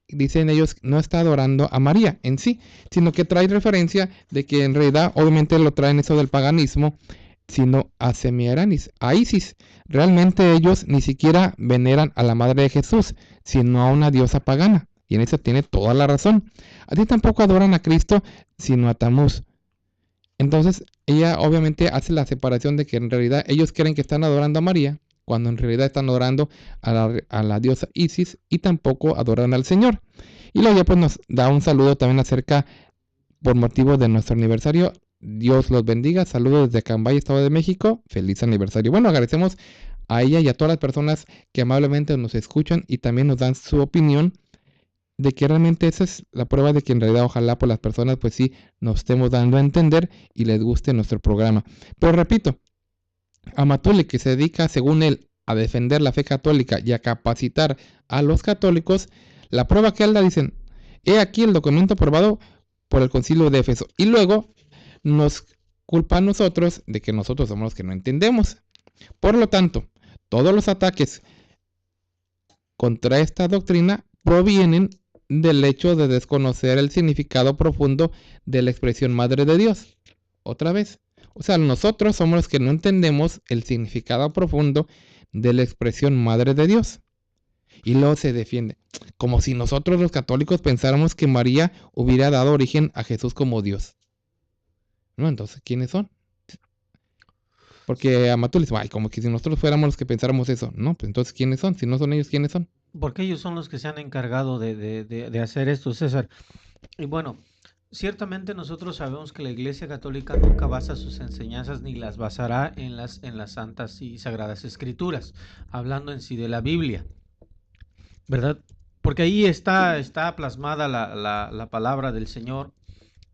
Speaker 2: dicen ellos, no está adorando a María en sí, sino que trae referencia de que en realidad, obviamente lo traen eso del paganismo, sino a Semiramis, a Isis. Realmente ellos ni siquiera veneran a la madre de Jesús, sino a una diosa pagana. Y en eso tiene toda la razón. Así tampoco adoran a Cristo, sino a Tamuz. Entonces, ella obviamente hace la separación de que en realidad ellos creen que están adorando a María, cuando en realidad están adorando a la diosa Isis, y tampoco adoran al Señor. Y luego ya pues nos da un saludo también acerca, por motivo de nuestro aniversario. Dios los bendiga. Saludos desde Cambay, Estado de México. Feliz aniversario. Bueno, agradecemos a ella y a todas las personas que amablemente nos escuchan y también nos dan su opinión de que realmente esa es la prueba de que en realidad ojalá por las personas pues sí nos estemos dando a entender y les guste nuestro programa. Pero repito, a Matuli, que se dedica según él a defender la fe católica y a capacitar a los católicos, la prueba que él da, dicen, he aquí el documento aprobado por el Concilio de Éfeso. Y luego nos culpa a nosotros de que nosotros somos los que no entendemos. Por lo tanto, todos los ataques contra esta doctrina provienen del hecho de desconocer el significado profundo de la expresión Madre de Dios. Otra vez, o sea, nosotros somos los que no entendemos el significado profundo de la expresión Madre de Dios. Y luego se defiende, como si nosotros los católicos pensáramos que María hubiera dado origen a Jesús como Dios. No, entonces, ¿quiénes son? Porque Amatul dice, ay, como que si nosotros fuéramos los que pensáramos eso. No, pues entonces, ¿quiénes son? Si no son ellos, ¿quiénes son?
Speaker 3: Porque ellos son los que se han encargado de hacer esto, César. Y bueno, ciertamente nosotros sabemos que la Iglesia Católica nunca basa sus enseñanzas ni las basará en las santas y sagradas escrituras, hablando en sí de la Biblia, ¿verdad? Porque ahí está plasmada la palabra del Señor,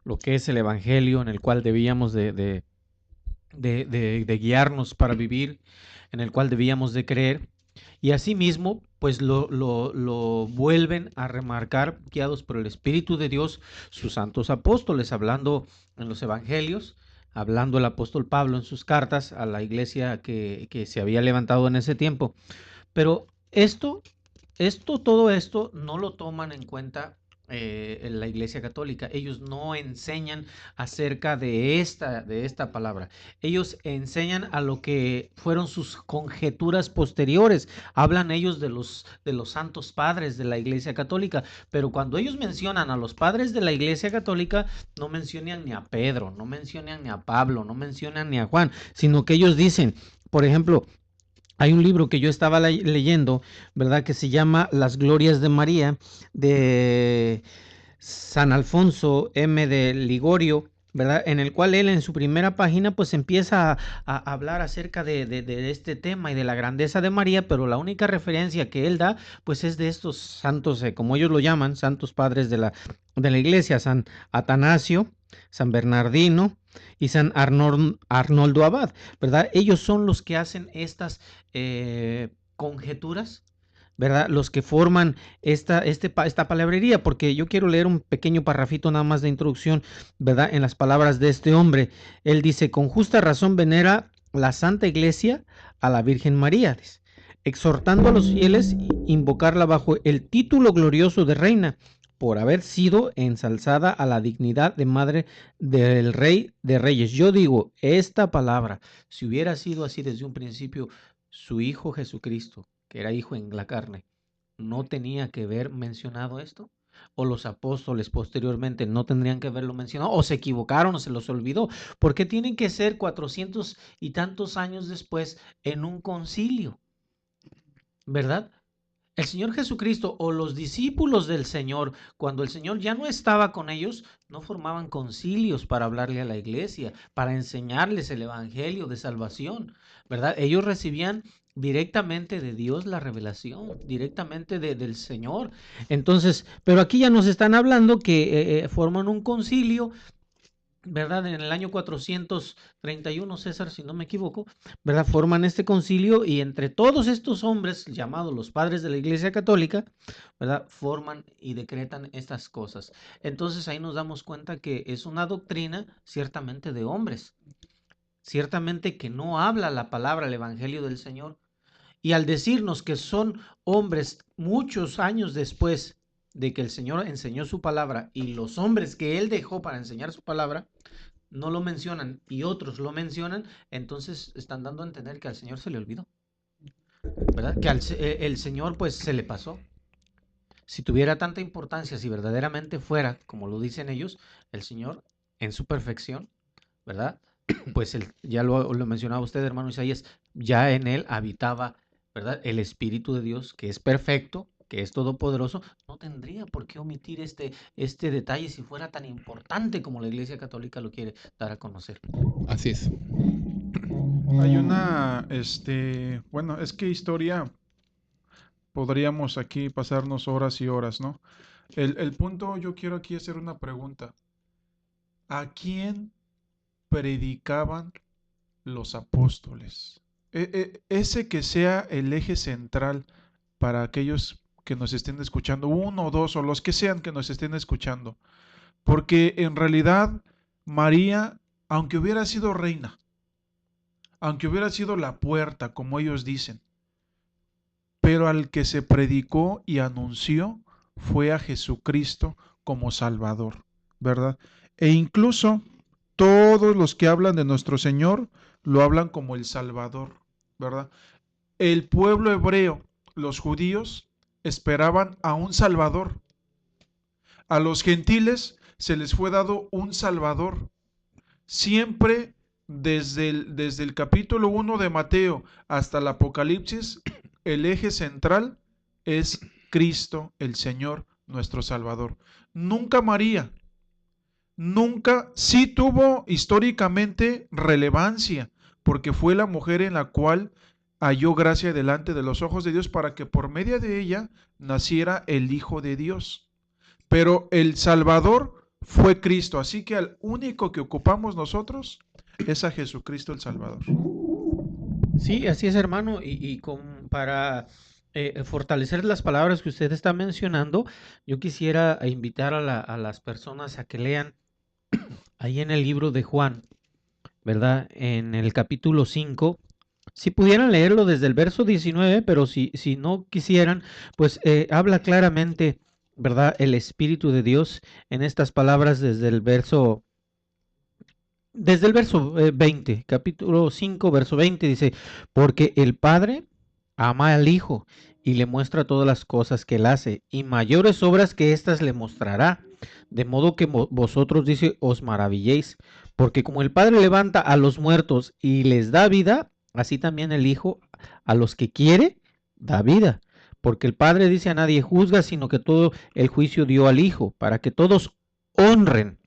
Speaker 3: lo que es el Evangelio en el cual debíamos de guiarnos para vivir, en el cual debíamos de creer. Y asimismo, pues lo vuelven a remarcar, guiados por el Espíritu de Dios, sus santos apóstoles, hablando en los evangelios, hablando el apóstol Pablo en sus cartas a la iglesia que se había levantado en ese tiempo. Pero todo esto no lo toman en cuenta la Iglesia Católica. Ellos no enseñan acerca de esta palabra. Ellos enseñan a lo que fueron sus conjeturas posteriores. Hablan ellos de los santos padres de la Iglesia Católica, pero cuando ellos mencionan a los padres de la Iglesia Católica, no mencionan ni a Pedro, no mencionan ni a Pablo, no mencionan ni a Juan, sino que ellos dicen, por ejemplo, hay un libro que yo estaba leyendo, ¿verdad? Que se llama Las Glorias de María, de San Alfonso M. de Ligorio, ¿verdad? En el cual él en su primera página pues empieza a hablar acerca de este tema y de la grandeza de María, pero la única referencia que él da pues es de estos santos, como ellos lo llaman, santos padres de la iglesia, San Atanasio, San Bernardino y San Arnoldo Abad, ¿verdad? Ellos son los que hacen estas conjeturas, ¿verdad? Los que forman esta palabrería, porque yo quiero leer un pequeño parrafito nada más de introducción, ¿verdad? En las palabras de este hombre. Él dice: con justa razón venera la Santa Iglesia a la Virgen María, exhortando a los fieles a invocarla bajo el título glorioso de reina, por haber sido ensalzada a la dignidad de madre del Rey de Reyes. Yo digo, esta palabra, si hubiera sido así desde un principio, su Hijo Jesucristo, que era hijo en la carne, ¿no tenía que haber mencionado esto? ¿O los apóstoles posteriormente no tendrían que haberlo mencionado? ¿O se equivocaron o se los olvidó? ¿Por qué tienen que ser 400 y tantos años después en un concilio? ¿Verdad? El Señor Jesucristo o los discípulos del Señor, cuando el Señor ya no estaba con ellos, no formaban concilios para hablarle a la iglesia, para enseñarles el evangelio de salvación, ¿verdad? Ellos recibían directamente de Dios la revelación, directamente del Señor. Entonces, pero aquí ya nos están hablando que forman un concilio, ¿verdad? En el año 431, César, si no me equivoco, ¿verdad? Forman este concilio y entre todos estos hombres, llamados los padres de la Iglesia Católica, ¿verdad? Forman y decretan estas cosas. Entonces ahí nos damos cuenta que es una doctrina ciertamente de hombres, ciertamente que no habla la palabra, el Evangelio del Señor. Y al decirnos que son hombres muchos años después de que el Señor enseñó su palabra y los hombres que Él dejó para enseñar su palabra, no lo mencionan y otros lo mencionan, entonces están dando a entender que al Señor se le olvidó, ¿verdad? Que el Señor pues se le pasó. Si tuviera tanta importancia, si verdaderamente fuera, como lo dicen ellos, el Señor en su perfección, ¿verdad? Pues ya lo mencionaba usted, hermano Isaías, ya en él habitaba, ¿verdad? El Espíritu de Dios, que es perfecto, que es todopoderoso, no tendría por qué omitir este detalle si fuera tan importante como la Iglesia Católica lo quiere dar a conocer.
Speaker 2: Así es.
Speaker 4: Hay una, bueno, es que historia podríamos aquí pasarnos horas y horas, ¿no? El punto, yo quiero aquí hacer una pregunta. ¿A quién predicaban los apóstoles? Ese que sea el eje central para aquellos que nos estén escuchando, uno o dos o los que sean que nos estén escuchando, porque en realidad María, aunque hubiera sido reina, aunque hubiera sido la puerta, como ellos dicen, pero al que se predicó y anunció fue a Jesucristo como Salvador, ¿verdad? E incluso todos los que hablan de nuestro Señor lo hablan como el Salvador, ¿verdad? El pueblo hebreo, los judíos, esperaban a un Salvador. A los gentiles se les fue dado un Salvador. Siempre desde el capítulo 1 de Mateo hasta el Apocalipsis, el eje central es Cristo, el Señor, nuestro Salvador. Nunca María. Nunca, sí tuvo históricamente relevancia, porque fue la mujer en la cual halló gracia delante de los ojos de Dios para que por medio de ella naciera el Hijo de Dios. Pero el Salvador fue Cristo, así que al único que ocupamos nosotros es a Jesucristo el Salvador.
Speaker 3: Sí, así es, hermano, y para fortalecer las palabras que usted está mencionando, yo quisiera invitar a las personas a que lean ahí en el libro de Juan, ¿verdad? En el capítulo 5, si pudieran leerlo desde el verso 19, pero si no quisieran, pues habla claramente ¿verdad? El Espíritu de Dios en estas palabras desde el verso 20, capítulo 5, verso 20, dice, porque el Padre ama al Hijo y le muestra todas las cosas que él hace, y mayores obras que éstas le mostrará, de modo que vosotros, dice, os maravilléis, porque como el Padre levanta a los muertos y les da vida, así también el Hijo a los que quiere da vida. Porque el Padre, dice, a nadie juzga, sino que todo el juicio dio al Hijo, para que todos honren.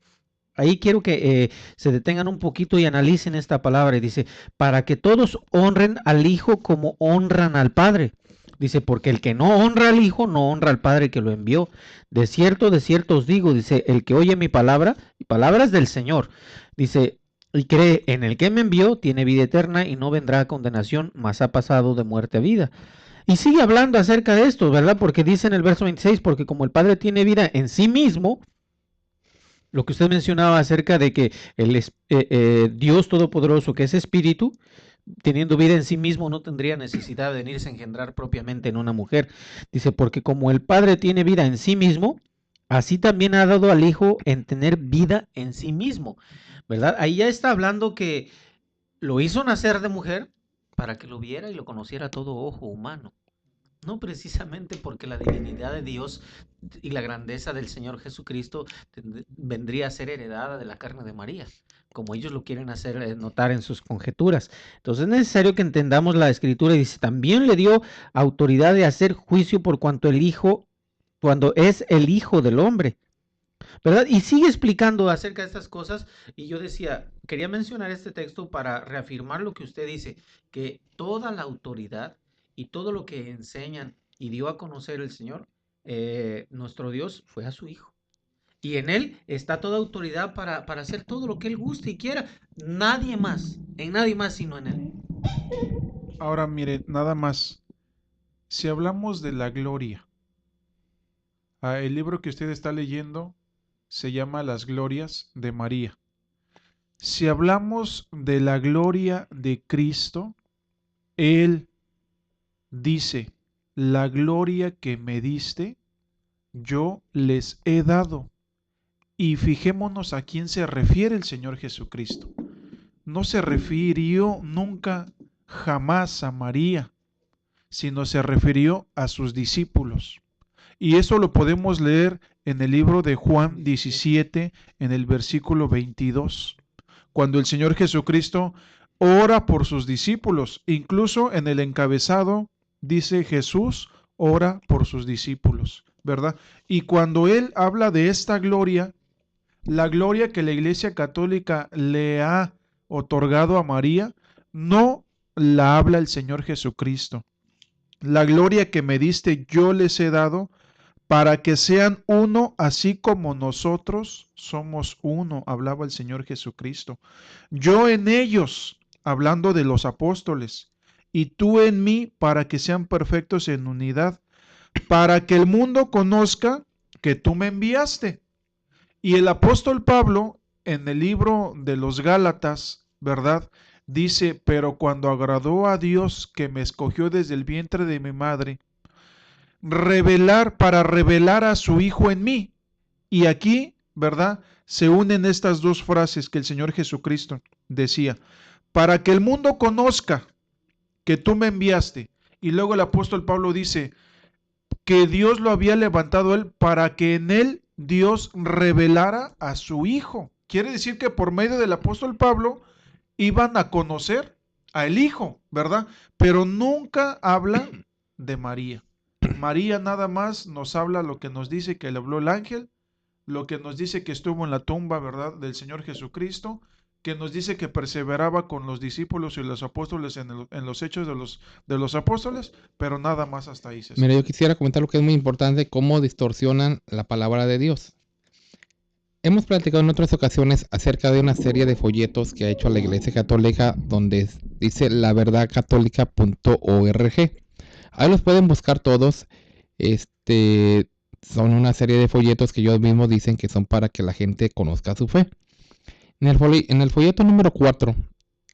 Speaker 3: Ahí quiero que se detengan un poquito y analicen esta palabra. Y dice, para que todos honren al Hijo como honran al Padre. Dice, porque el que no honra al Hijo, no honra al Padre que lo envió. De cierto os digo, dice, el que oye mi palabra, y palabras del Señor, dice, y cree en el que me envió, tiene vida eterna y no vendrá a condenación, mas ha pasado de muerte a vida. Y sigue hablando acerca de esto, ¿verdad? Porque dice en el verso 26, porque como el Padre tiene vida en sí mismo, lo que usted mencionaba acerca de que Dios Todopoderoso, que es Espíritu, teniendo vida en sí mismo, no tendría necesidad de venirse a engendrar propiamente en una mujer. Dice, porque como el Padre tiene vida en sí mismo, así también ha dado al Hijo en tener vida en sí mismo, ¿verdad? Ahí ya está hablando que lo hizo nacer de mujer para que lo viera y lo conociera todo ojo humano. No precisamente porque la divinidad de Dios y la grandeza del Señor Jesucristo vendría a ser heredada de la carne de María, como ellos lo quieren hacer notar en sus conjeturas. Entonces es necesario que entendamos la Escritura y dice, también le dio autoridad de hacer juicio por cuanto el Hijo, cuando es el Hijo del Hombre, ¿verdad? Y sigue explicando acerca de estas cosas y yo decía, quería mencionar este texto para reafirmar lo que usted dice, que toda la autoridad y todo lo que enseñan y dio a conocer el Señor, nuestro Dios, fue a su Hijo. Y en Él está toda autoridad para hacer todo lo que Él guste y quiera. Nadie más, en nadie más sino en Él.
Speaker 4: Ahora mire, nada más, si hablamos de la gloria, el libro que usted está leyendo se llama Las Glorias de María. Si hablamos de la gloria de Cristo, Él dice, la gloria que me diste, yo les he dado. Y fijémonos a quién se refiere el Señor Jesucristo. No se refirió nunca jamás a María, sino se refirió a sus discípulos. Y eso lo podemos leer en el libro de Juan 17, en el versículo 22, cuando el Señor Jesucristo ora por sus discípulos. Incluso en el encabezado dice Jesús ora por sus discípulos, ¿verdad? Y cuando Él habla de esta gloria, la gloria que la Iglesia Católica le ha otorgado a María, no la habla el Señor Jesucristo. La gloria que me diste yo les he dado para que sean uno así como nosotros somos uno, hablaba el Señor Jesucristo. Yo en ellos, hablando de los apóstoles, y tú en mí para que sean perfectos en unidad, para que el mundo conozca que tú me enviaste. Y el apóstol Pablo, en el libro de los Gálatas, ¿verdad? Dice, pero cuando agradó a Dios que me escogió desde el vientre de mi madre, para revelar a su Hijo en mí. Y aquí, ¿verdad? Se unen estas dos frases que el Señor Jesucristo decía, para que el mundo conozca que tú me enviaste. Y luego el apóstol Pablo dice que Dios lo había levantado él para que en él Dios revelara a su Hijo. Quiere decir que por medio del apóstol Pablo iban a conocer al Hijo, ¿verdad? Pero nunca habla de María. María nada más nos habla lo que nos dice que le habló el ángel, lo que nos dice que estuvo en la tumba, ¿verdad?, del Señor Jesucristo, que nos dice que perseveraba con los discípulos y los apóstoles en los hechos de los apóstoles, pero nada más hasta ahí.
Speaker 2: Mira, yo quisiera comentar lo que es muy importante, cómo distorsionan la palabra de Dios. Hemos platicado en otras ocasiones acerca de una serie de folletos que ha hecho la Iglesia Católica donde dice laverdadcatólica.org. Ahí los pueden buscar todos. Son una serie de folletos que ellos mismos dicen que son para que la gente conozca su fe. En el folleto número 4,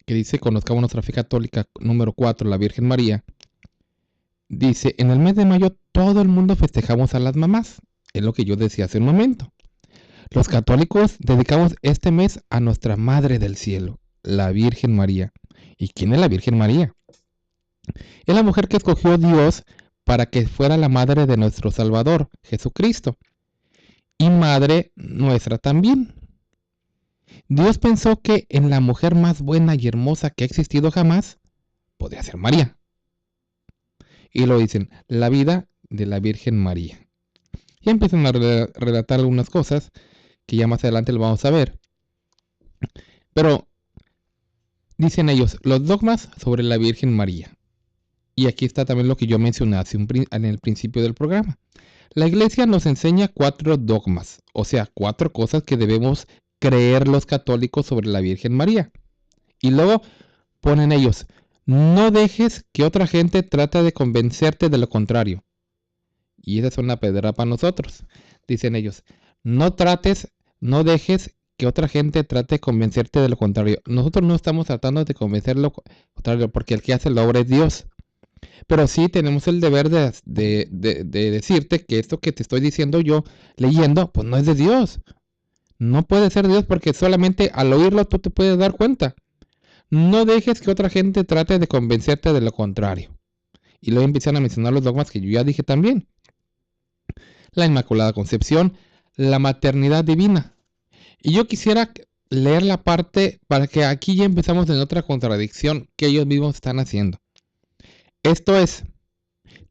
Speaker 2: que dice Conozcamos nuestra fe católica, número 4, la Virgen María, dice, en el mes de mayo todo el mundo festejamos a las mamás. Es lo que yo decía hace un momento. Los católicos dedicamos este mes a nuestra Madre del Cielo, la Virgen María. ¿Y quién es la Virgen María? Es la mujer que escogió Dios para que fuera la madre de nuestro Salvador, Jesucristo, y madre nuestra también. Dios pensó que en la mujer más buena y hermosa que ha existido jamás, podía ser María. Y lo dicen, la vida de la Virgen María. Y empiezan a relatar algunas cosas que ya más adelante lo vamos a ver. Pero dicen ellos, los dogmas sobre la Virgen María. Y aquí está también lo que yo mencioné en el principio del programa. La Iglesia nos enseña 4 dogmas, o sea, 4 cosas que debemos creer los católicos sobre la Virgen María. Y luego ponen ellos, no dejes que otra gente trate de convencerte de lo contrario. Y esa es una pedra para nosotros. Dicen ellos, no dejes que otra gente trate de convencerte de lo contrario. Nosotros no estamos tratando de convencer lo contrario, porque el que hace la obra es Dios. Pero sí tenemos el deber de decirte que esto que te estoy diciendo yo, leyendo, pues no es de Dios. No puede ser de Dios porque solamente al oírlo tú te puedes dar cuenta. No dejes que otra gente trate de convencerte de lo contrario. Y luego empiezan a mencionar los dogmas que yo ya dije también. La Inmaculada Concepción, la maternidad divina. Y yo quisiera leer la parte para que aquí ya empezamos en otra contradicción que ellos mismos están haciendo. Esto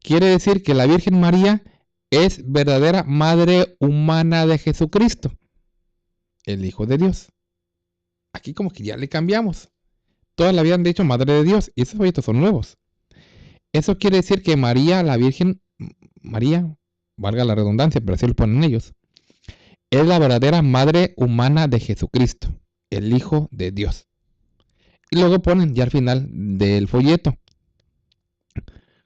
Speaker 2: quiere decir que la Virgen María es verdadera madre humana de Jesucristo, el Hijo de Dios. Aquí como que ya le cambiamos. Toda la vida han dicho madre de Dios y esos folletos son nuevos. Eso quiere decir que María, la Virgen María, valga la redundancia, pero así lo ponen ellos, es la verdadera madre humana de Jesucristo, el Hijo de Dios. Y luego ponen ya al final del folleto,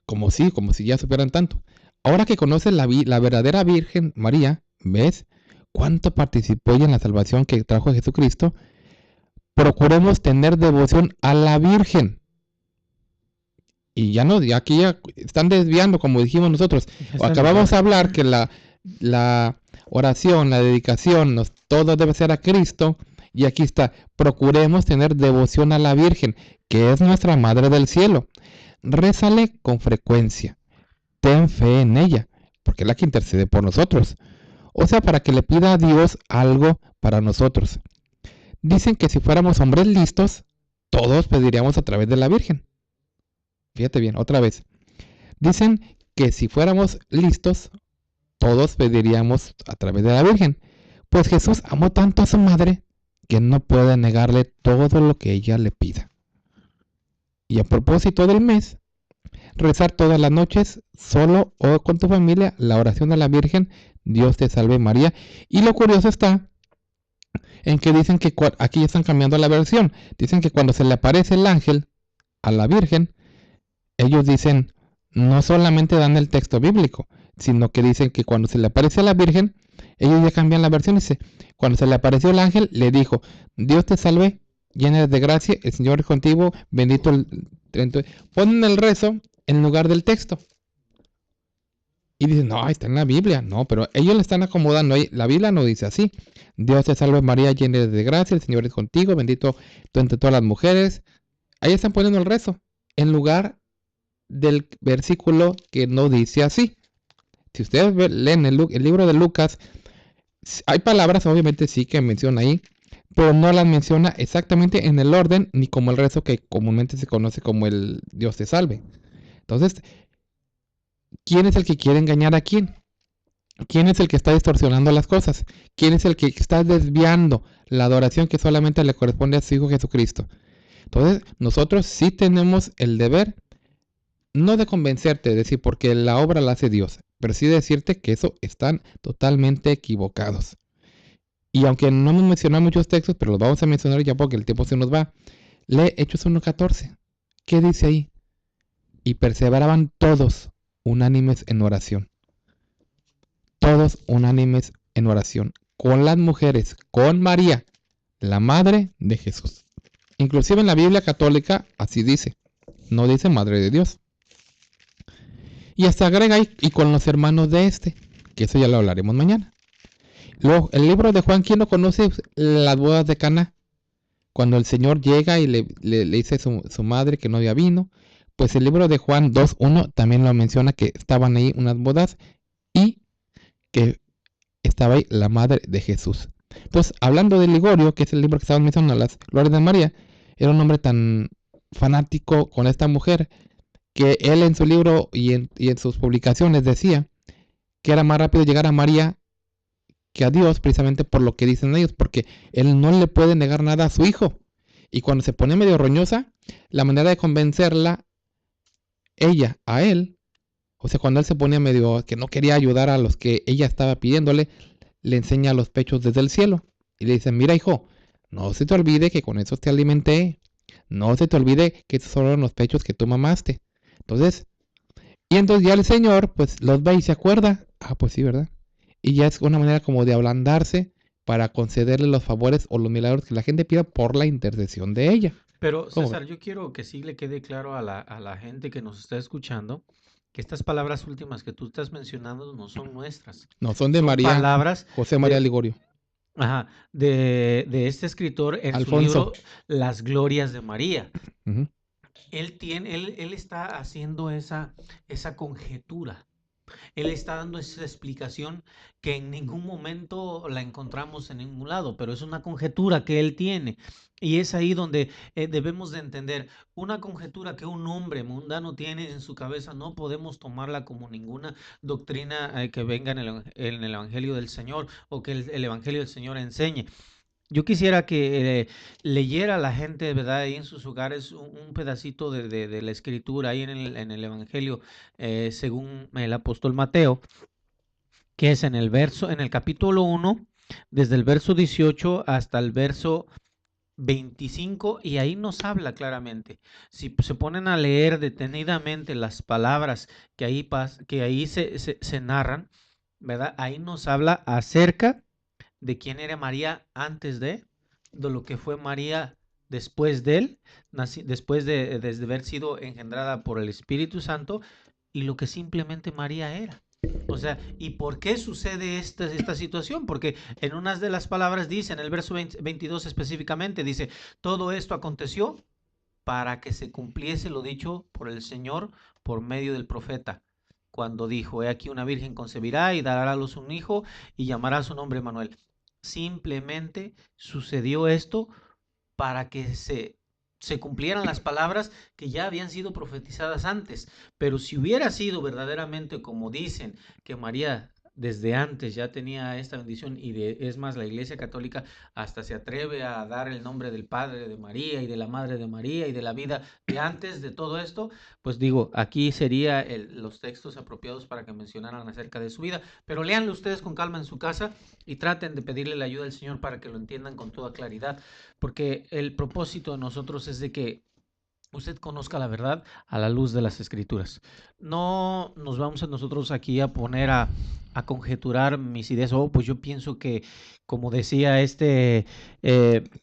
Speaker 2: como si ya supieran tanto. Ahora que conoces la verdadera Virgen María, ¿ves cuánto participó ella en la salvación que trajo a Jesucristo? Procuremos tener devoción a la Virgen. Y aquí ya están desviando, como dijimos nosotros. Acabamos de hablar que la oración, la dedicación, todo debe ser a Cristo. Y aquí está, procuremos tener devoción a la Virgen, que es nuestra Madre del Cielo. Rézale con frecuencia. Ten fe en ella, porque es la que intercede por nosotros. O sea, para que le pida a Dios algo para nosotros. Dicen que si fuéramos hombres listos, todos pediríamos a través de la Virgen. Fíjate bien, otra vez. Dicen que si fuéramos listos, todos pediríamos a través de la Virgen. Pues Jesús amó tanto a su madre que no puede negarle todo lo que ella le pida. Y a propósito del mes, rezar todas las noches, solo o con tu familia, la oración a la Virgen, Dios te salve María. Y lo curioso está en que dicen que aquí ya están cambiando la versión. Dicen que cuando se le aparece el ángel a la Virgen, ellos dicen, no solamente dan el texto bíblico, sino que dicen que cuando se le aparece a la Virgen, ellos ya cambian la versión. Dice, cuando se le apareció el ángel, le dijo, Dios te salve, llena de gracia, el Señor es contigo, bendito el... Ponen el rezo en lugar del texto. Y dicen, no, está en la Biblia. No, pero ellos le están acomodando ahí. La Biblia no dice así. Dios te salve María, llena de gracia, el Señor es contigo, bendito tú entre todas las mujeres. Ahí están poniendo el rezo en lugar del versículo que no dice así. Si ustedes leen el libro de Lucas, hay palabras obviamente sí que menciona ahí, pero no las menciona exactamente en el orden ni como el rezo que comúnmente se conoce como el Dios te salve. Entonces, ¿quién es el que quiere engañar a quién? ¿Quién es el que está distorsionando las cosas? ¿Quién es el que está desviando la adoración que solamente le corresponde a su Hijo Jesucristo? Entonces, nosotros sí tenemos el deber, no de convencerte, de decir, porque la obra la hace Dios, pero sí de decirte que eso están totalmente equivocados. Y aunque no hemos mencionado muchos textos, pero los vamos a mencionar ya porque el tiempo se nos va, lee Hechos 1:14. ¿Qué dice ahí? Y perseveraban todos unánimes en oración. Todos unánimes en oración. Con las mujeres, con María, la madre de Jesús. Inclusive en la Biblia católica así dice. No dice madre de Dios. Y hasta agrega ahí, y con los hermanos de que eso ya lo hablaremos mañana. Luego, el libro de Juan, ¿quién no conoce las bodas de Caná? Cuando el Señor llega y le dice su madre que no había vino, pues el libro de Juan 2:1 también lo menciona, que estaban ahí unas bodas y que estaba ahí la madre de Jesús. Entonces, hablando de Ligorio, que es el libro que estaban mencionando, las Glorias de María, era un hombre tan fanático con esta mujer que él en su libro y en sus publicaciones decía que era más rápido llegar a María que a Dios, precisamente por lo que dicen ellos, porque él no le puede negar nada a su hijo. Y cuando se pone medio roñosa, la manera de convencerla, ella a él, o sea, cuando él se ponía medio que no quería ayudar a los que ella estaba pidiéndole, le enseña los pechos desde el cielo y le dice: mira, hijo, no se te olvide que con eso te alimenté, no se te olvide que esos fueron los pechos que tú mamaste. Entonces ya el Señor pues los ve y se acuerda. Ah, pues sí, ¿verdad? Y ya es una manera como de ablandarse para concederle los favores o los milagros que la gente pida por la intercesión de ella.
Speaker 3: Pero
Speaker 2: ¿Cómo
Speaker 3: César, yo quiero que sí le quede claro a la gente que nos está escuchando que estas palabras últimas que tú estás mencionando no son nuestras.
Speaker 2: No, son de
Speaker 3: Son
Speaker 2: María,
Speaker 3: palabras
Speaker 2: José María
Speaker 3: de,
Speaker 2: Ligorio.
Speaker 3: de este escritor en su
Speaker 2: Alfonso.
Speaker 3: libro Las Glorias de María.
Speaker 2: Ujú.
Speaker 3: Él está haciendo esa conjetura. Él está dando esa explicación que en ningún momento la encontramos en ningún lado, pero es una conjetura que él tiene. Y es ahí donde debemos de entender, una conjetura que un hombre mundano tiene en su cabeza, no podemos tomarla como ninguna doctrina que venga en el Evangelio del Señor o que el Evangelio del Señor enseñe. Yo quisiera que leyera la gente, ¿verdad? Ahí en sus hogares un pedacito de la escritura, ahí en el Evangelio, según el apóstol Mateo, que es en el capítulo 1, desde el verso 18 hasta el verso 25, y ahí nos habla claramente. Si se ponen a leer detenidamente las palabras que ahí se narran, ¿verdad? Ahí nos habla acerca de quién era María antes de lo que fue María después de él, después de haber sido engendrada por el Espíritu Santo, y lo que simplemente María era. O sea, ¿y por qué sucede esta situación? Porque en unas de las palabras dice, en el verso 22 específicamente, dice: todo esto aconteció para que se cumpliese lo dicho por el Señor por medio del profeta, cuando dijo: he aquí una virgen concebirá y dará a luz un hijo y llamará su nombre Emmanuel. Simplemente sucedió esto para que se cumplieran las palabras que ya habían sido profetizadas antes. Pero si hubiera sido verdaderamente como dicen, que María desde antes ya tenía esta bendición, es más, la Iglesia Católica hasta se atreve a dar el nombre del Padre de María y de la Madre de María y de la vida de antes de todo esto, pues digo, aquí serían los textos apropiados para que mencionaran acerca de su vida. Pero léanlo ustedes con calma en su casa y traten de pedirle la ayuda al Señor para que lo entiendan con toda claridad, porque el propósito de nosotros es de que usted conozca la verdad a la luz de las Escrituras. No nos vamos a nosotros aquí a poner a conjeturar mis ideas. Pues yo pienso que, como decía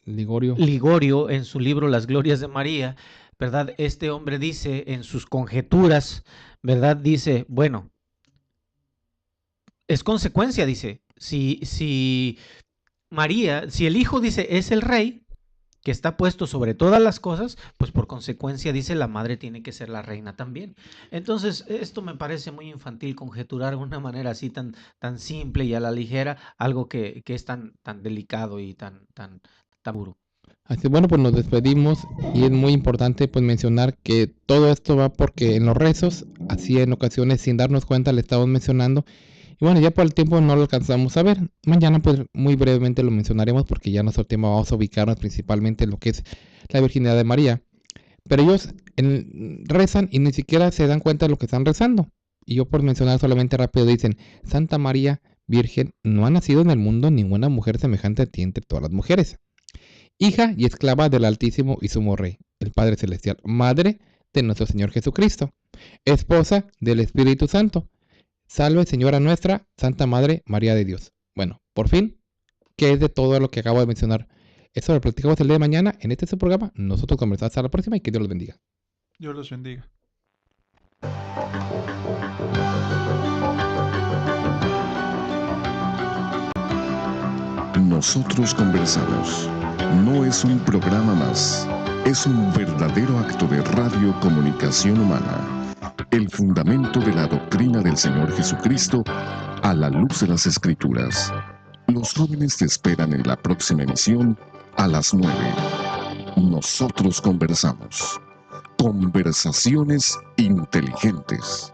Speaker 3: Ligorio en su libro Las Glorias de María, ¿verdad? Este hombre dice en sus conjeturas, ¿verdad? Dice, bueno, es consecuencia, dice, si María, si el Hijo, dice, es el Rey, que está puesto sobre todas las cosas, pues por consecuencia, dice, la madre tiene que ser la reina también. Entonces, esto me parece muy infantil, conjeturar de una manera así tan simple y a la ligera algo que es tan delicado y tan duro.
Speaker 2: Así, bueno, pues nos despedimos y es muy importante pues mencionar que todo esto va porque en los rezos, así en ocasiones sin darnos cuenta le estamos mencionando. Y bueno, ya por el tiempo no lo alcanzamos a ver. Mañana pues muy brevemente lo mencionaremos porque ya nuestro tema vamos a ubicarnos principalmente en lo que es la virginidad de María. Pero ellos rezan y ni siquiera se dan cuenta de lo que están rezando. Y yo por mencionar solamente rápido dicen: Santa María, Virgen, no ha nacido en el mundo ninguna mujer semejante a ti entre todas las mujeres. Hija y esclava del Altísimo y Sumo Rey, el Padre Celestial, Madre de nuestro Señor Jesucristo, esposa del Espíritu Santo. Salve, Señora nuestra, Santa Madre María de Dios. Bueno, por fin, ¿qué es de todo lo que acabo de mencionar? Eso lo platicamos el día de mañana en este su programa. Nosotros conversamos hasta la próxima y que Dios los bendiga.
Speaker 4: Dios los bendiga.
Speaker 1: Nosotros conversamos. No es un programa más, es un verdadero acto de radiocomunicación humana. El fundamento de la doctrina del Señor Jesucristo a la luz de las Escrituras. Los jóvenes te esperan en la próxima emisión a las 9. Nosotros conversamos. Conversaciones inteligentes.